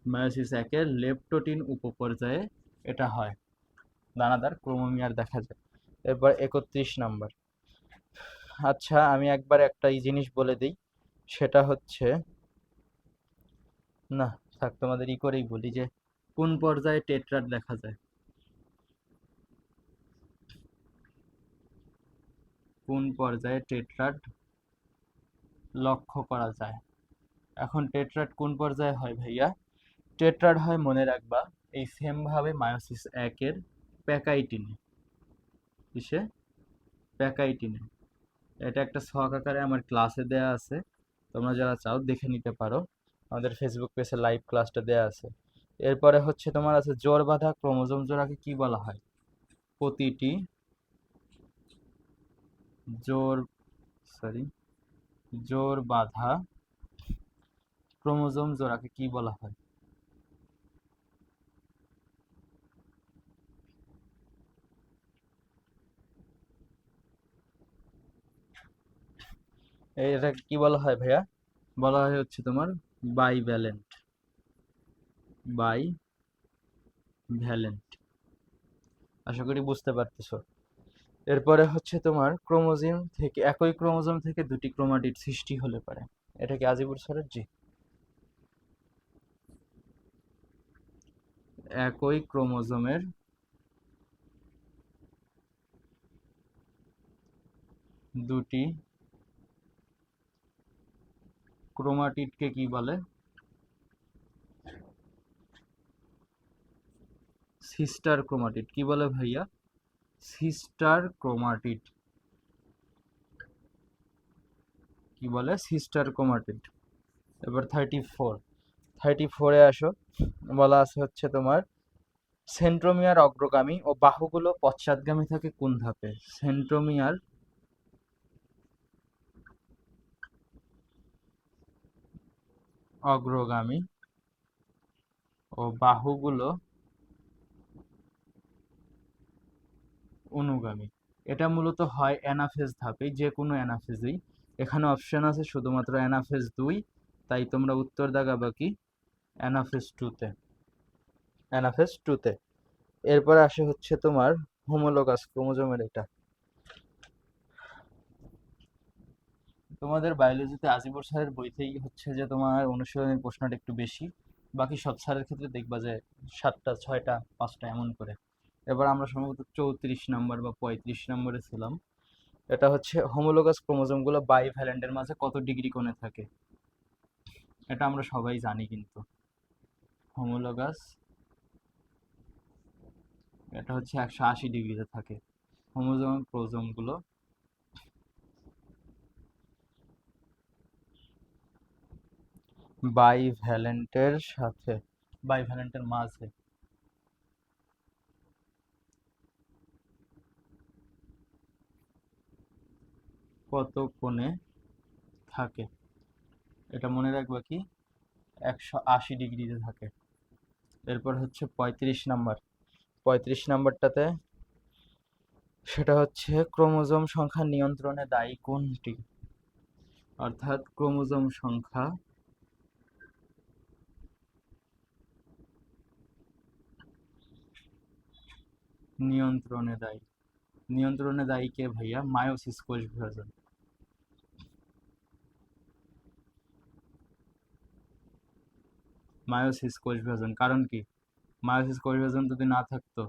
মায়োসিস একের লেপটোটিন উপপর্যায়ে এটা হয়, দানাদার ক্রোমোমিয়ার দেখা যায়। এরপর 31 নাম্বার। আচ্ছা আমি একবার একটা এই জিনিস বলে দিই, সেটা হচ্ছে, না থাক তোমাদের ই করেই বলি, যে কোন পর্যায়ে টেট্রাড দেখা যায়। কোন পর্যায়ে টেট্রাড লক্ষ্য করা যায়। এখন টেট্রাড কোন পর্যায়ে হয় ভাইয়া? টেট্রাড হয়, মনে রাখবা, এই সেম ভাবে মায়োসিস একের প্যাকাইটিনে। কিসে? প্যাকাইটিনে। এটা একটা ছক আকারে আমার ক্লাসে দেয়া আছে, তোমরা যারা চাও দেখে নিতে পারো, আমাদের ফেসবুক পেজে লাইভ ক্লাসটা দেয়া আছে। এরপরে হচ্ছে তোমার আছে জোড় বাঁধা ক্রোমোজোম জোড়াকে কি বলা হয়? প্রতিটি জোড় সরি জোড় বাঁধা ক্রোমোজোম জোড়াকে কি বলা হয়? এটা কি বলা হয় ভাইয়া? বলা হয় হচ্ছে তোমার বাইভ্যালেন্ট। বাইভ্যালেন্ট। আশা করি বুঝতে পারতেছো। এরপরে হচ্ছে তোমার ক্রোমোজোম থেকে, একই ক্রোমোজোম থেকে দুটি ক্রোমাটিড সৃষ্টি হলে পারে। এটা কি আজিবুর স্যারের? জি। একই ক্রোমোজোমের দুটি ক্রোমাটিডকে কি বলে? Sister chromatid. কি বলে ভাইয়া? Sister chromatid. কি বলে? Sister chromatid. এবার 34-এ আসো। বলা আছে হচ্ছে তোমার সেন্ট্রোমিয়ার অগ্রগামী ও বাহুগুলো পশ্চাৎগামী থাকে কোন ধাপে? সেন্ট্রোমিয়ার অগ্রগামী ও বাহুগুলো অনুগামী। এটা মূলত হয় অ্যানাফেজ ধাপে, যে কোনো অ্যানাফেজেই। এখানে অপশন আছে শুধুমাত্র অ্যানাফেজ 2, তাই তোমরা উত্তর দাগাবা কি? অ্যানাফেজ 2-তে। অ্যানাফেজ 2-তে। এরপর আসে হচ্ছে তোমার হোমোলোগাস ক্রোমোজোমের এটা। তোমাদের বায়োলজিতে আজিবর স্যারের বইতেই হচ্ছে যে তোমার অনুশীলনের প্রশ্নটা একটু বেশি, বাকি সব স্যারের ক্ষেত্রে দেখবা যে 7টা 6টা 5টা এমন করে। এবার আমরা সম্ভবত 34 নাম্বার বা 35 নম্বরে ছিলাম। এটা হচ্ছে হোমোলোগাস ক্রোমোজোমগুলো বাইভ্যালেন্টের মাঝে কত ডিগ্রি কোণে থাকে? এটা আমরা সবাই জানি কিন্তু। হোমোলোগাস, এটা হচ্ছে 180 ডিগ্রিতে থাকে হোমোজোম ক্রোমোজোমগুলো। বাইভ্যালেন্টের সাথে, বাইভ্যালেন্টের মাঝে কত কোণে থাকে? এটা মনে রাখবা কি? 180 ডিগ্রিতে থাকে। এরপর হচ্ছে 35 নাম্বার। 35 নাম্বারটাতে সেটা হচ্ছে ক্রোমোজোম সংখ্যা নিয়ন্ত্রণে দায়ী কোনটি? অর্থাৎ ক্রোমোজোম সংখ্যা নিয়ন্ত্রণে দায়ী। নিয়ন্ত্রণে দায়ী কে ভাইয়া? মায়োসিস কোষ বিভাজন। মায়োসিস কোষ বিভাজন। কারণ কি? মায়োসিস কোষ বিভাজন যদি না থাকতো,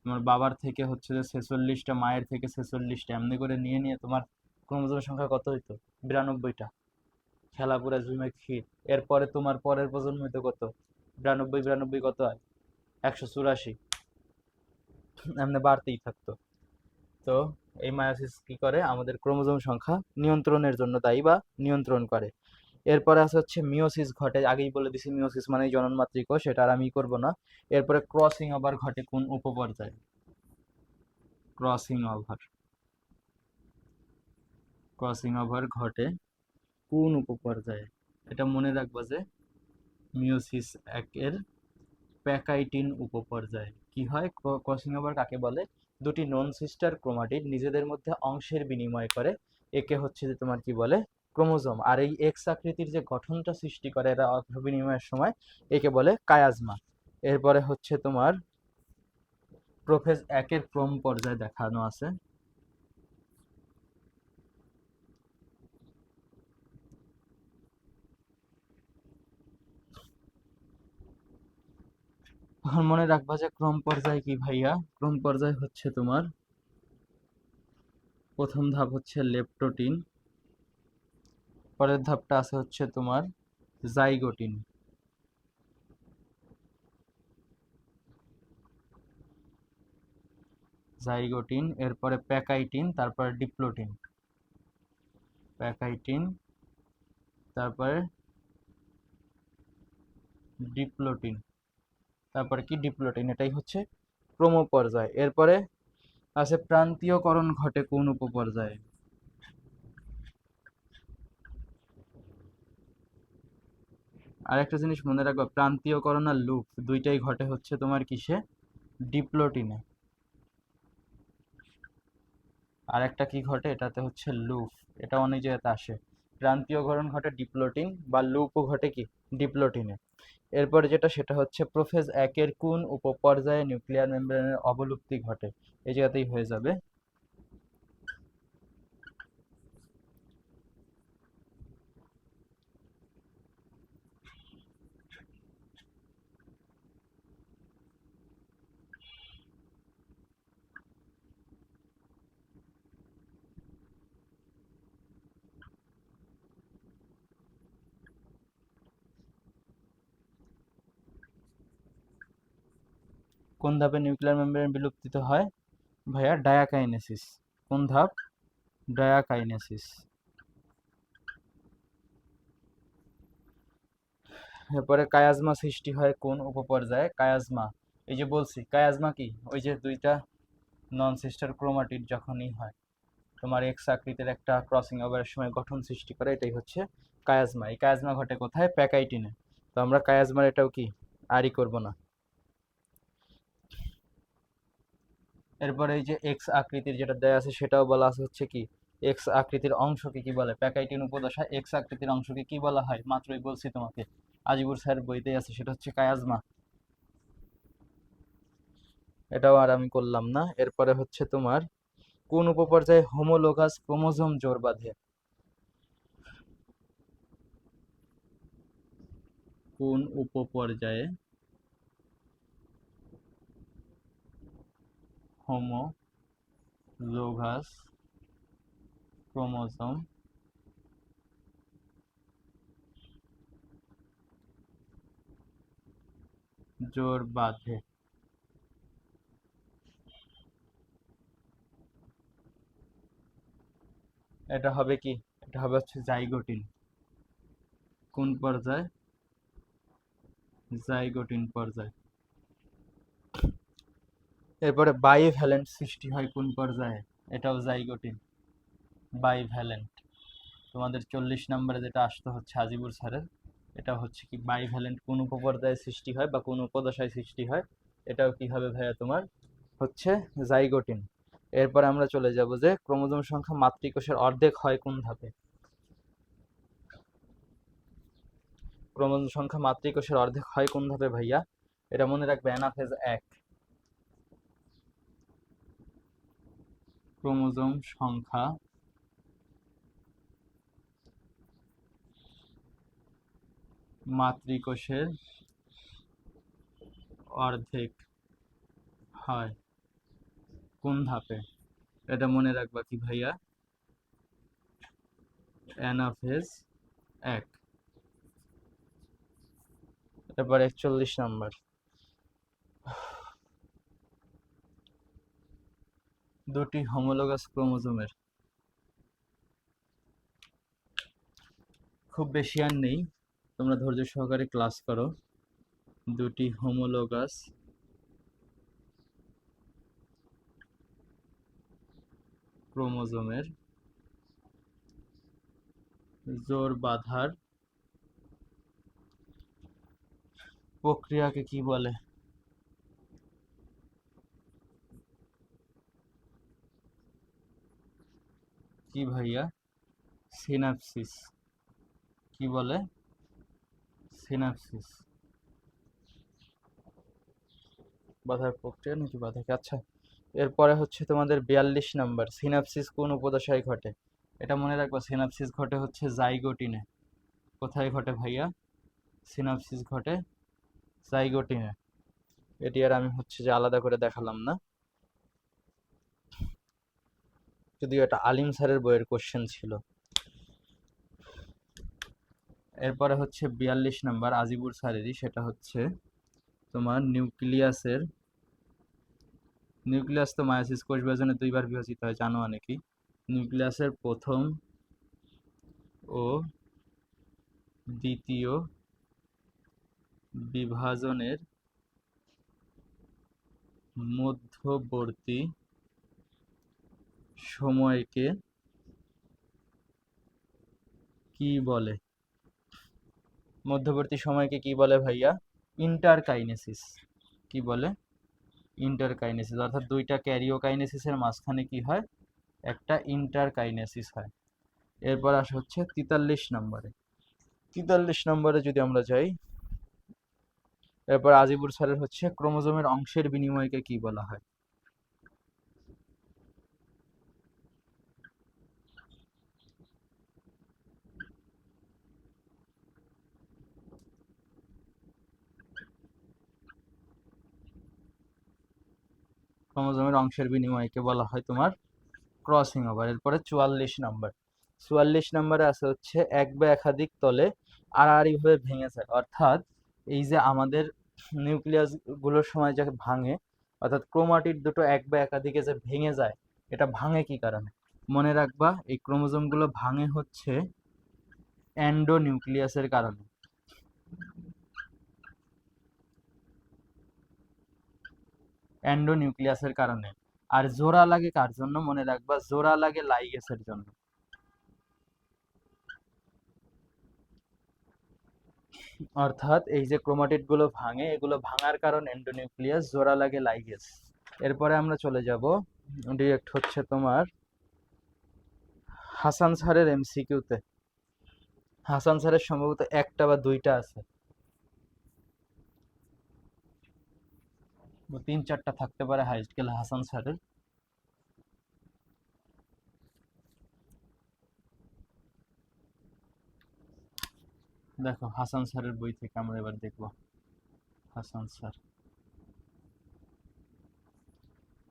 তোমার বাবার থেকে হচ্ছে যে 46টা, মায়ের থেকে 46টা, এমনি করে নিয়ে নিয়ে তোমার ক্রোমোজোমের সংখ্যা কত হইতো? 92টা। খেলা পুরা ঝুমে ক্ষীর। এরপরে তোমার পরের প্রজন্ম হইতো কত? 92, 92 কত হয়? 184। এমনি বাড়তেই থাকতো। তো এই মায়োসিস কি করে? আমাদের ক্রোমোজোম সংখ্যা নিয়ন্ত্রণের জন্য দায়ী বা নিয়ন্ত্রণ করে। এরপরে আছে হচ্ছে মিওসিস ঘটে, আগেই বলে দিছি মিওসিস মানে জননমাতৃক কোষ, সেটা আর আমি করব না। এরপরে ক্রসিং ওভার ঘটে কোন উপপর্যায়ে? ক্রসিং ওভার, ক্রসিং ওভার ঘটে কোন উপপর্যায়ে? এটা মনে রাখবা যে মিওসিস একের প্যাকাইটিন উপপর্যায়ে কি হয়। ক্রসিং ওভার কাকে বলে? দুটি নন সিস্টার ক্রোমাটিড নিজেদের মধ্যে অংশের বিনিময় করে, একে হচ্ছে যে তোমার কি বলে? ক্রোমোজোম। আর এই এক্স আকৃতির যে গঠনটা সৃষ্টি করে এরা অংশ বিনিময়ের সময়, একে বলে কায়াজমা। এরপরে হচ্ছে তোমার প্রোফেজ একের ক্রম পর্যায়ে দেখানো আছে। এখন মনে রাখবা যে ক্রম পর্যায় কি ভাইয়া? ক্রম পর্যায় হচ্ছে তোমার প্রথম ধাপ হচ্ছে লেপ্টোটিন, পরের ধাপটা আছে হচ্ছে তোমার জাইগোটিন, জাইগোটিন, এরপরে প্যাকাইটিন, তারপরে ডিপ্লোটিন, প্যাকাইটিন, তারপরে ডিপ্লোটিন, তারপরে কি ডিপ্লোটিন, এটাই হচ্ছে ক্রম পর্যায়। এরপরে আছে প্রান্তীয়করণ ঘটে কোন উপপর্যায়ে? আরেকটা জিনিস মনে রাখবা, প্রান্তীয়করণ আর লুপ দুইটাই ঘটে হচ্ছে তোমার কিসে? ডিপ্লোটিনে। আর একটা কি ঘটে এটাতে? হচ্ছে লুপ। এটা অনেক জায়গাতে আসে। প্রান্তীয়করণ ঘটে ডিপ্লোটিন বা লুপও ঘটে কি? ডিপ্লোটিনে। এরপরে যেটা সেটা হচ্ছে প্রোফেজ একের কোন উপপর্যায়ে নিউক্লিয়ার মেমব্রেনের অবলুপ্তি ঘটে? এই জায়গাতেই হয়ে যাবে। কোন ধাপে নিউক্লিয়ার মেমব্রেন বিলুপ্তিত হয় ভাইয়া? ডায়াকাইনেসিস। কোন ধাপ? ডায়াকাইনেসিস। এরপরে কায়াজমা সৃষ্টি হয় কোন উপপর্যায়ে? কায়াজমা, এই যে বলছি কায়াজমা কি, ওই যে দুইটা নন সিস্টার ক্রোমাটিড যখনই হয় তোমার এক্স আকৃতির একটা ক্রসিং ওভারের সময় গঠন সৃষ্টি করে, এটাই হচ্ছে কায়াজমা। এই কায়াজমা ঘটে কোথায়? প্যাকাইটিনে। তো আমরা কায়াজমার এটাও কি আরই করব না। এরপরে এই যে এক্স আকৃতির যেটা দেয়া আছে সেটাও বলা আছে হচ্ছে কি? এক্স আকৃতির অংশকে কি বলে? প্যাকাইটিন উপদশায় এক্স আকৃতির অংশকে কি বলা হয়? মাত্রই বলছি তোমাকে, আজিবুর স্যার বইতেই আছে, সেটা হচ্ছে কায়াজমা। এটাও আর আমি করলাম না। এরপরে হচ্ছে তোমার কোন উপপর্যায়ে হোমোলোগাস ক্রোমোজোম জোড় বাঁধে? কোন উপপর্যায়ে হোমোলোগাস ক্রোমোজোম জোড় বাঁধে? এটা হবে কি? এটা হবে হচ্ছে জাইগোটিন। কোন পর্যায়ে? জাইগোটিন পর্যায়ে। এরপরে বাইভ্যালেন্ট সৃষ্টি হয় কোন পর্যায়ে? এটাও জাইগোটিন, বাইভ্যালেন্ট। তোমাদের 40 নম্বরে যেটা আসতে হচ্ছে আজিবুর স্যারের, এটা হচ্ছে কি বাইভ্যালেন্ট কোন উপপর্যায়ে সৃষ্টি হয় বা কোন উপদশায় সৃষ্টি হয়? এটাও কি হবে ভাইয়া তোমার? হচ্ছে জাইগোটিন। এরপর আমরা চলে যাব যে ক্রোমোজোম সংখ্যা মাতৃকোষের অর্ধেক হয় কোন ধাপে? ক্রোমোজোম সংখ্যা মাতৃকোষের অর্ধেক হয় কোন ধাপে ভাইয়া? এটা মনে রাখবে, অ্যানাফেজ এক। ক্রোমোজোম সংখ্যা মাতৃকোষের অর্ধেক হয় কোন ধাপে? এটা মনে রাখবা কি ভাইয়া? অ্যানাফেজ এক। এরপর 41 নম্বর, দুটি হোমোলোগাস ক্রোমোজোমের খুব বেশি আর নেই, তোমরা ধৈর্য সহকারে ক্লাস করো। দুটি হোমোলোগাস ক্রোমোজোমের জোড় বাঁধার প্রক্রিয়াকে কি বলে? কি ভাইয়া? সিনাপসিস। কি বলে? সিনাপসিস। বাঁধার প্রক্রিয়া নাকি বাঁধাকে? আচ্ছা, এরপরে হচ্ছে তোমাদের 42 নাম্বার, সিনাপসিস কোন উপদশায় ঘটে? এটা মনে রাখবা, সিনাপসিস ঘটে হচ্ছে জাইগোটিনে। কোথায় ঘটে ভাইয়া? সিনাপসিস ঘটে জাইগোটিনে। এটি আর আমি হচ্ছে যে আলাদা করে দেখালাম না, যদিও এটা আলিম স্যারের বইয়ের কোশ্চেন ছিল। এরপরে হচ্ছে 42 নাম্বার আজিবুর স্যারেরই, সেটা হচ্ছে তোমার নিউক্লিয়াস তো মায়োসিস কোষ বিভাজনে দুইবার বিভাজিত হয়, জানো অনেকেই। নিউক্লিয়াসের প্রথম ও দ্বিতীয় বিভাজনের মধ্যবর্তী সময়কে কি বলে? মধ্যবর্তী সময়কে কি বলে ভাইয়া? ইন্টারকাইনেসিস। কি বলে? ইন্টারকাইনেসিস। অর্থাৎ দুইটা ক্যারিওকাইনেসিসের মাঝখানে কি হয়? একটা ইন্টারকাইনেসিস হয়। এরপর আসা হচ্ছে 43 নম্বরে। 43 নম্বরে যদি আমরা যাই, এরপর আজিবুর স্যারের হচ্ছে ক্রোমোজোমের অংশের বিনিময়কে কি বলা হয়? ক্রোমোজোমের অংশের বিনিময়কে বলা হয় তোমার ক্রসিং ওভার। এরপরে 44 নাম্বার। 44 নাম্বারে আছে হচ্ছে এক বা একাধিক তলে আড়াআড়ি ভাবে ভেঙে যায়। অর্থাৎ এই যে আমাদের নিউক্লিয়াস গুলোর সময় যে ভাঙে, অর্থাৎ ক্রোমাটিড দুটো এক বা একাধিকে যে ভেঙে যায়, এটা ভাঙে কি কারণে? মনে রাখবা, এই ক্রোমোজোম গুলো ভাঙে হচ্ছে এন্ডোনিউক্লিয়াসের কারণে। এন্ডোনিউক্লিয়াসের কারণে। আর জোড়া লাগে কার জন্য? মনে রাখবা, জোড়া লাগে লাইগেসের জন্য। অর্থাৎ এই যে ক্রোমাটিড গুলো ভাঙে, এগুলো ভাঙার কারণ এন্ডোনিউক্লিয়াস, জোড়া লাগে লাইগেস। এরপরে আমরা চলে যাব ডিরেক্ট হচ্ছে তোমার হাসান স্যারের এমসিকিউতে। হাসান স্যারের সম্ভবত একটা বা দুইটা আছে, তিন চারটা থাকতে পারে হাইস্ট গেলে হাসান স্যারের। দেখো হাসান স্যারের বই থেকে আমরা এবার দেখব। হাসান স্যার,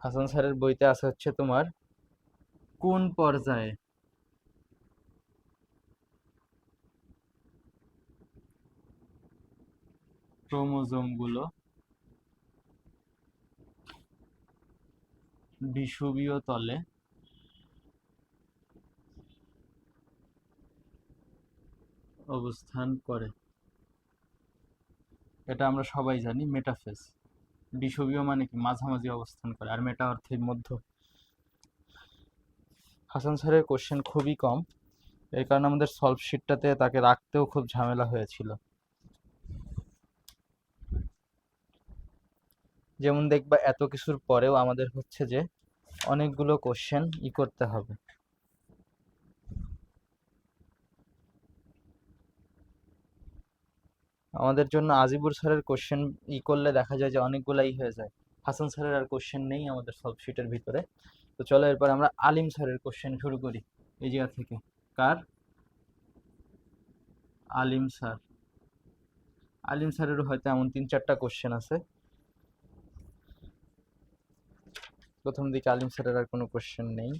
হাসান স্যারের বইতে আছে হচ্ছে তোমার কোন পর্যায়ে ক্রোমোজোম গুলো বিষুবীয় তলে অবস্থান করে। এটা আমরা সবাই জানি, মেটাফেজ। বিষুবীয় মানে কি? মাঝামাঝি অবস্থান করে, আর মেটা অর্থে মধ্য। হাসান স্যারের কোশ্চেন খুবই কম, এর কারণে আমাদের সলভ শিটটাতে তাকে রাখতেও খুব ঝামেলা হয়েছিল। যেমন দেখবা এত কিছুর পরেও আমাদের হচ্ছে যে অনেকগুলো কোশ্চেন করতে হবে। আমাদের জন্য আজিবুর স্যারের কোশ্চেন করলে দেখা যায় যে অনেকগুলাই হয়ে যায়। হাসান স্যারের আর কোশ্চেন নেই আমাদের সলভ শিটের ভিতরে। তো চলো এরপর আমরা আলিম স্যারের কোশ্চেন শুরু করি এই জায়গা থেকে। কার? আলিম স্যার। আলিম স্যারেরও হয়তো এমন তিন চারটা কোশ্চেন আছে। প্রথম দিকে আলিম স্যারের আর কোনো কোশ্চেন নেই।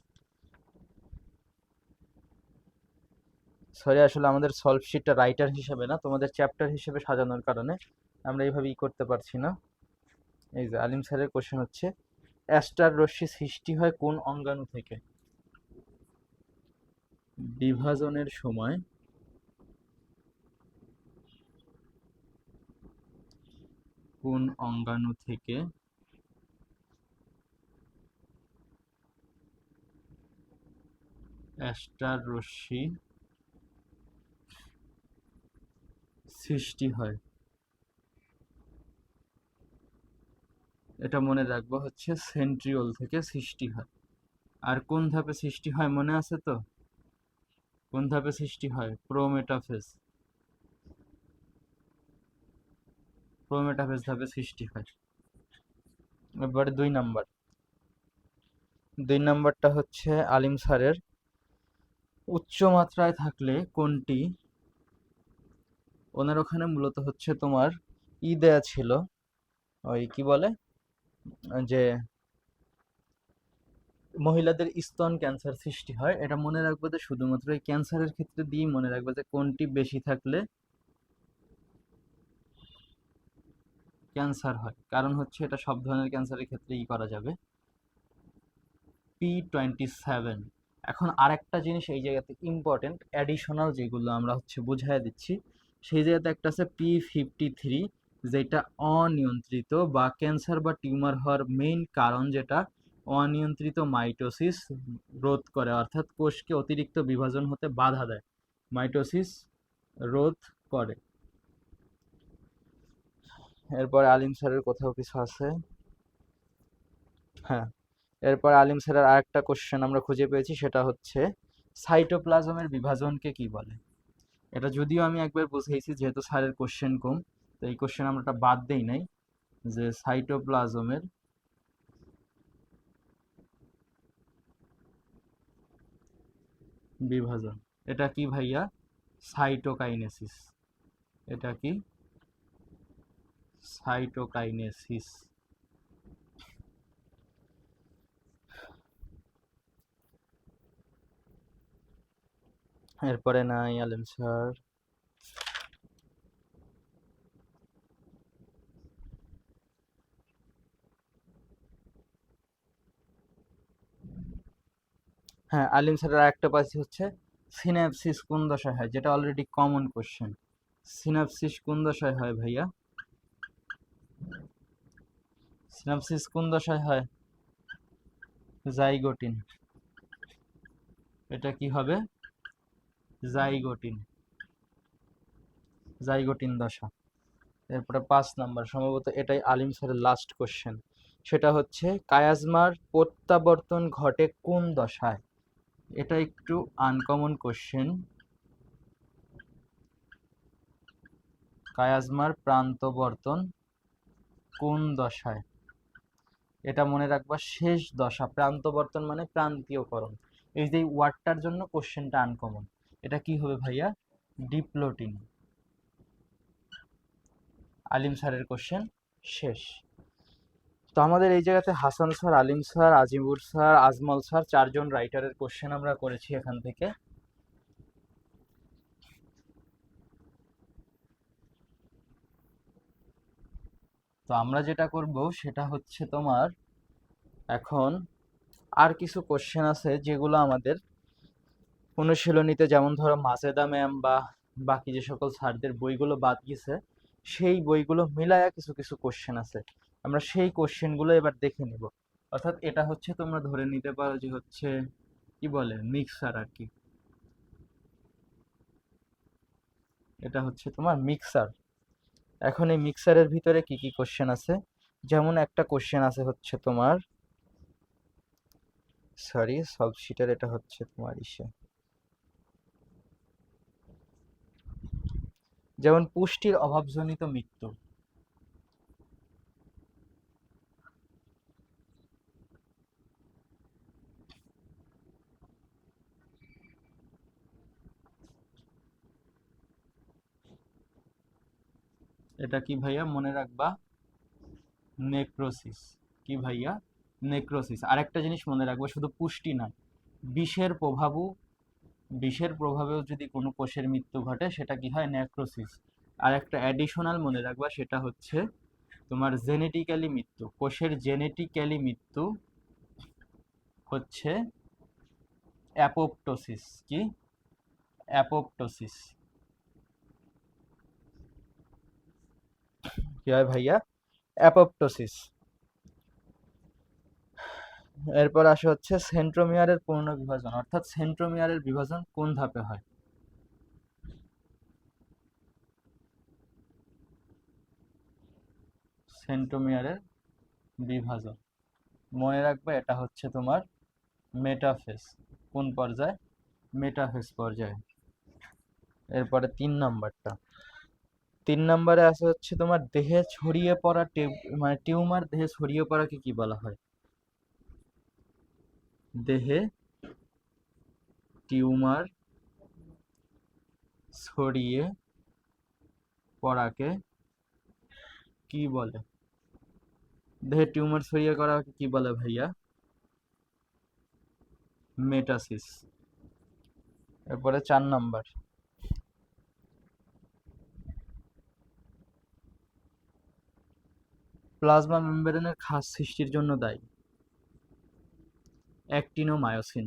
সরি, আসলে আমাদের সলভ শিটটা রাইটার হিসেবে না, তোমাদের চ্যাপ্টার হিসেবে সাজানোর কারণে আমরা এইভাবে করতে পারছি না। এই যে আলিম স্যারের কোশ্চেন হচ্ছে অ্যাস্টার রশ্মি সৃষ্টি হয় কোন অঙ্গাণু থেকে? বিভাজনের সময় কোন অঙ্গাণু থেকে অ্যাস্টার রশ্মি সৃষ্টি হয়? এটা মনে রাখবো, হচ্ছে সেন্ট্রিওল থেকে সৃষ্টি হয়। আর কোন ধাপে সৃষ্টি হয় মনে আছে তো? কোন ধাপে সৃষ্টি হয়? প্রোমেটাফেজ। প্রোমেটাফেজ ধাপে সৃষ্টি হয়। এবারে 2 নাম্বার। 2 নাম্বারটা হচ্ছে আলিম স্যারের, উচ্চ মাত্রায় থাকলে কোনটি, ওনার ওখানে মূলত হচ্ছে তোমার দেয়া ছিল, ওই কি বলে, যে মহিলাদের স্তন ক্যান্সার সৃষ্টি হয়। এটা মনে রাখবে যে শুধুমাত্র এই ক্যান্সারের ক্ষেত্রে দিয়েই মনে রাখবে যে কোনটি বেশি থাকলে ক্যান্সার হয়, কারণ হচ্ছে এটা সব ধরনের ক্যান্সারের ক্ষেত্রেই করা যাবে। P27। এখন আরেকটা জিনিস এই জায়গাতে ইম্পর্টেন্ট, অ্যাডিশনাল যেগুলো আমরা হচ্ছে বুঝাই দিচ্ছি, সেই জায়গাতে একটা আছে P53, যেটা অনিয়ন্ত্রিত বা ক্যান্সার বা টিউমার হওয়ার মেইন কারণ, যেটা অনিয়ন্ত্রিত মাইটোসিস রোধ করে, অর্থাৎ কোষকে অতিরিক্ত বিভাজন হতে বাধা দেয়, মাইটোসিস রোধ করে। এরপর আলিম স্যারের কোথাও কিছু আছে? হ্যাঁ, এরপর আলিম স্যারের আরেকটা কোশ্চেন আমরা খুঁজে পেয়েছি, সেটা হচ্ছে সাইটোপ্লাজমের বিভাজনকে কি বলে? এটা যদিও আমি একবার বুঝিয়েছি, যেহেতু স্যারের কোশ্চেন কম, তো এই কোশ্চেন আমরা বাদ দেই নাই, যে সাইটোপ্লাজমের বিভাজন, এটা কি ভাইয়া? সাইটোকাইনেসিস। এটা কি? সাইটোকাইনেসিস। এরপরে নাই আলিম স্যার। হ্যাঁ, আলিম স্যারের আরেকটা পাচ্ছি হচ্ছে সিনাপসিস কোন দশায় হয়, যেটা অলরেডি কমন কোশ্চেন। সিনাপসিস কোন দশায় হয় ভাইয়া? সিনাপসিস কোন দশায় হয়? জাইগোটিন। এটা কি হবে? জাইগোটিন। জাইগোটিন দশা। এরপরে 5 নাম্বার, সম্ভবত এটাই আলিম স্যারের লাস্ট কোশ্চেন, সেটা হচ্ছে কায়াজমার প্রত্যাবর্তন ঘটে কোন দশায়? এটা একটু আনকমন কোশ্চেন। কায়াজমার প্রান্তবর্তন কোন দশায়? এটা মনে রাখবা, শেষ দশা। প্রান্তবর্তন মানে প্রান্তীয়করণ। এই যে ওয়ার্ডটার জন্য কোশ্চেনটা আনকমন। এটা কি হবে ভাইয়া? ডিপ্লোটিন। আলিম স্যারের কোশ্চেন শেষ। তো আমাদের এই জায়গাতে Hasan sir, Alim sir, Ajibur sir, Ajmal sir, 4জন রাইটারের কোশ্চেন আমরা করেছি এখান থেকে। তো আমরা যেটা করব সেটা হচ্ছে তোমার, এখন আর কিছু কোশ্চেন আছে যেগুলো আমাদের অনুশীলনীতে, যেমন ধরো মাজেদা ম্যাম বা বাকি যে সকল স্যারদের বইগুলো বাদ গেছে, সেই বইগুলো মিলায়া কিছু কিছু কোশ্চেন আছে, আমরা সেই কোশ্চেনগুলো এবার দেখে নিব। অর্থাৎ এটা হচ্ছে তোমরা ধরে নিতে পারো যে হচ্ছে কি বলে, মিক্সার আর কি। এটা হচ্ছে তোমার মিক্সার। এখন এই মিক্সারের ভিতরে কি কি কোশ্চেন আছে, যেমন একটা কোশ্চেন আছে হচ্ছে তোমার, সরি সলভ শিটের, এটা হচ্ছে তোমার ইসে, যেমন পুষ্টির অভাবজনিত মৃত্যু। এটা কি ভাইয়া মনে রাখবা? নেক্রোসিস। কি ভাইয়া? নেক্রোসিস। আরেকটা জিনিস মনে রাখবা, শুধু পুষ্টি না, বিষের প্রভাবও, বিষের প্রভাবেও যদি কোনো কোষের মৃত্যু ঘটে সেটা কি হয়? নেক্রোসিস। আর একটা অ্যাডিশনাল মনে রাখবা, সেটা হচ্ছে তোমার জেনেটিক্যালি মৃত্যু, কোষের জেনেটিক্যালি মৃত্যু হচ্ছে অ্যাপোপ্টোসিস। কি? অ্যাপোপ্টোসিস। কি হয় ভাইয়া? অ্যাপোপ্টোসিস। এরপর আসে হচ্ছে সেন্ট্রোমিয়ারের পূর্ণ বিভাজন, অর্থাৎ সেন্ট্রোমিয়ারের বিভাজন কোন ধাপে হয়? সেন্ট্রোমিয়ারের বিভাজন মনে রাখবে, এটা হচ্ছে তোমার মেটাফেজ। কোন পর্যায়ে? মেটাফেজ পর্যায়ে। এরপরে 3 নাম্বারটা, 3 নাম্বারে আছে হচ্ছে তোমার দেহে ছড়িয়ে পড়া মানে টিউমার দেহে ছড়িয়ে পড়াকে কি বলা হয়? দেহে টিউমার ছড়িয়ে পড়াকে কি বলে? দেহে টিউমার ছড়িয়ে পড়াকে কি বলে ভাইয়া? মেটাসিস। এরপরে 4 নাম্বার, প্লাজমা মেমব্রেনের খাস সৃষ্টির জন্য দায়ী? অ্যাক্টিনোমায়োসিন।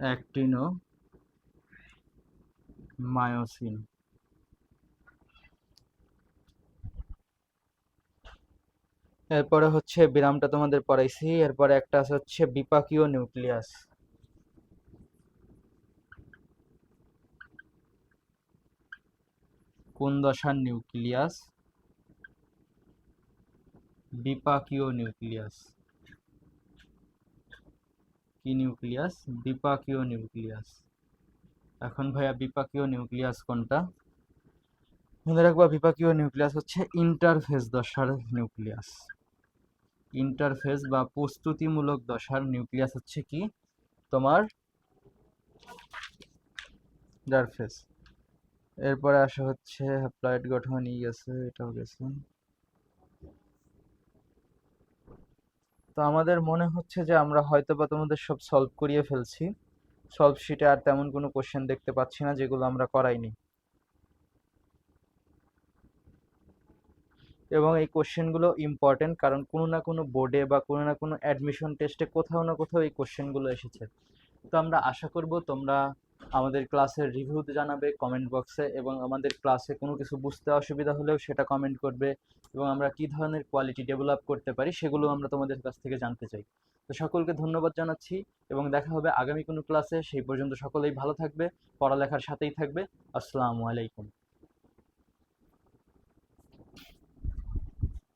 অ্যাক্টিনোমায়োসিন। এরপরে হচ্ছে বিরামটা তোমাদের পড়াইছি, এরপরে একটা আছে হচ্ছে বিপাকীয় নিউক্লিয়াস। কোন দশার নিউক্লিয়াস? বিপাকীয় নিউক্লিয়াস। কি নিউক্লিয়াস? বিপাকীয় নিউক্লিয়াস। এখন ভাইয়া বিপাকীয় নিউক্লিয়াস কোনটা? মনে রাখবা, বিপাকীয় নিউক্লিয়াস হচ্ছে ইন্টারফেজ দশার নিউক্লিয়াস। ইন্টারফেজ বা প্রস্তুতিমূলক দশার নিউক্লিয়াস হচ্ছে কি তোমার ইন্টারফেজ। এরপরে আসা হচ্ছে হ্যাপ্লয়েড গঠন, গেছে, এটাও গেছে। তো আমাদের মনে হচ্ছে যে আমরা হয়তো বা তোমাদের সব সলভ করিয়ে ফেলছি। সলভ শিটে আর তেমন কোনো কোশ্চেন দেখতে পাচ্ছি না যেগুলো আমরা করাইনি, এবং এই কোশ্চেনগুলো ইম্পর্টেন্ট, কারণ কোনো না কোনো বোর্ডে বা কোনো না কোনো অ্যাডমিশন টেস্টে কোথাও না কোথাও এই কোশ্চেনগুলো এসেছে। তো আমরা আশা করব তোমরা আমাদের ক্লাসের রিভিউ জানাবে কমেন্ট বক্সে, এবং আমাদের ক্লাসে কোনো কিছু বুঝতে অসুবিধা হলেও সেটা কমেন্ট করবে, এবং আমরা কি ধরনের কোয়ালিটি ডেভেলপ করতে পারি সেগুলো আমরা তোমাদের কাছ থেকে জানতে চাই। তো সকলকে ধন্যবাদ জানাচ্ছি, এবং দেখা হবে আগামী কোনো ক্লাসে। সেই পর্যন্ত সকলেই ভালো থাকবে, পড়ালেখার সাথেই থাকবে। আসসালামু আলাইকুম।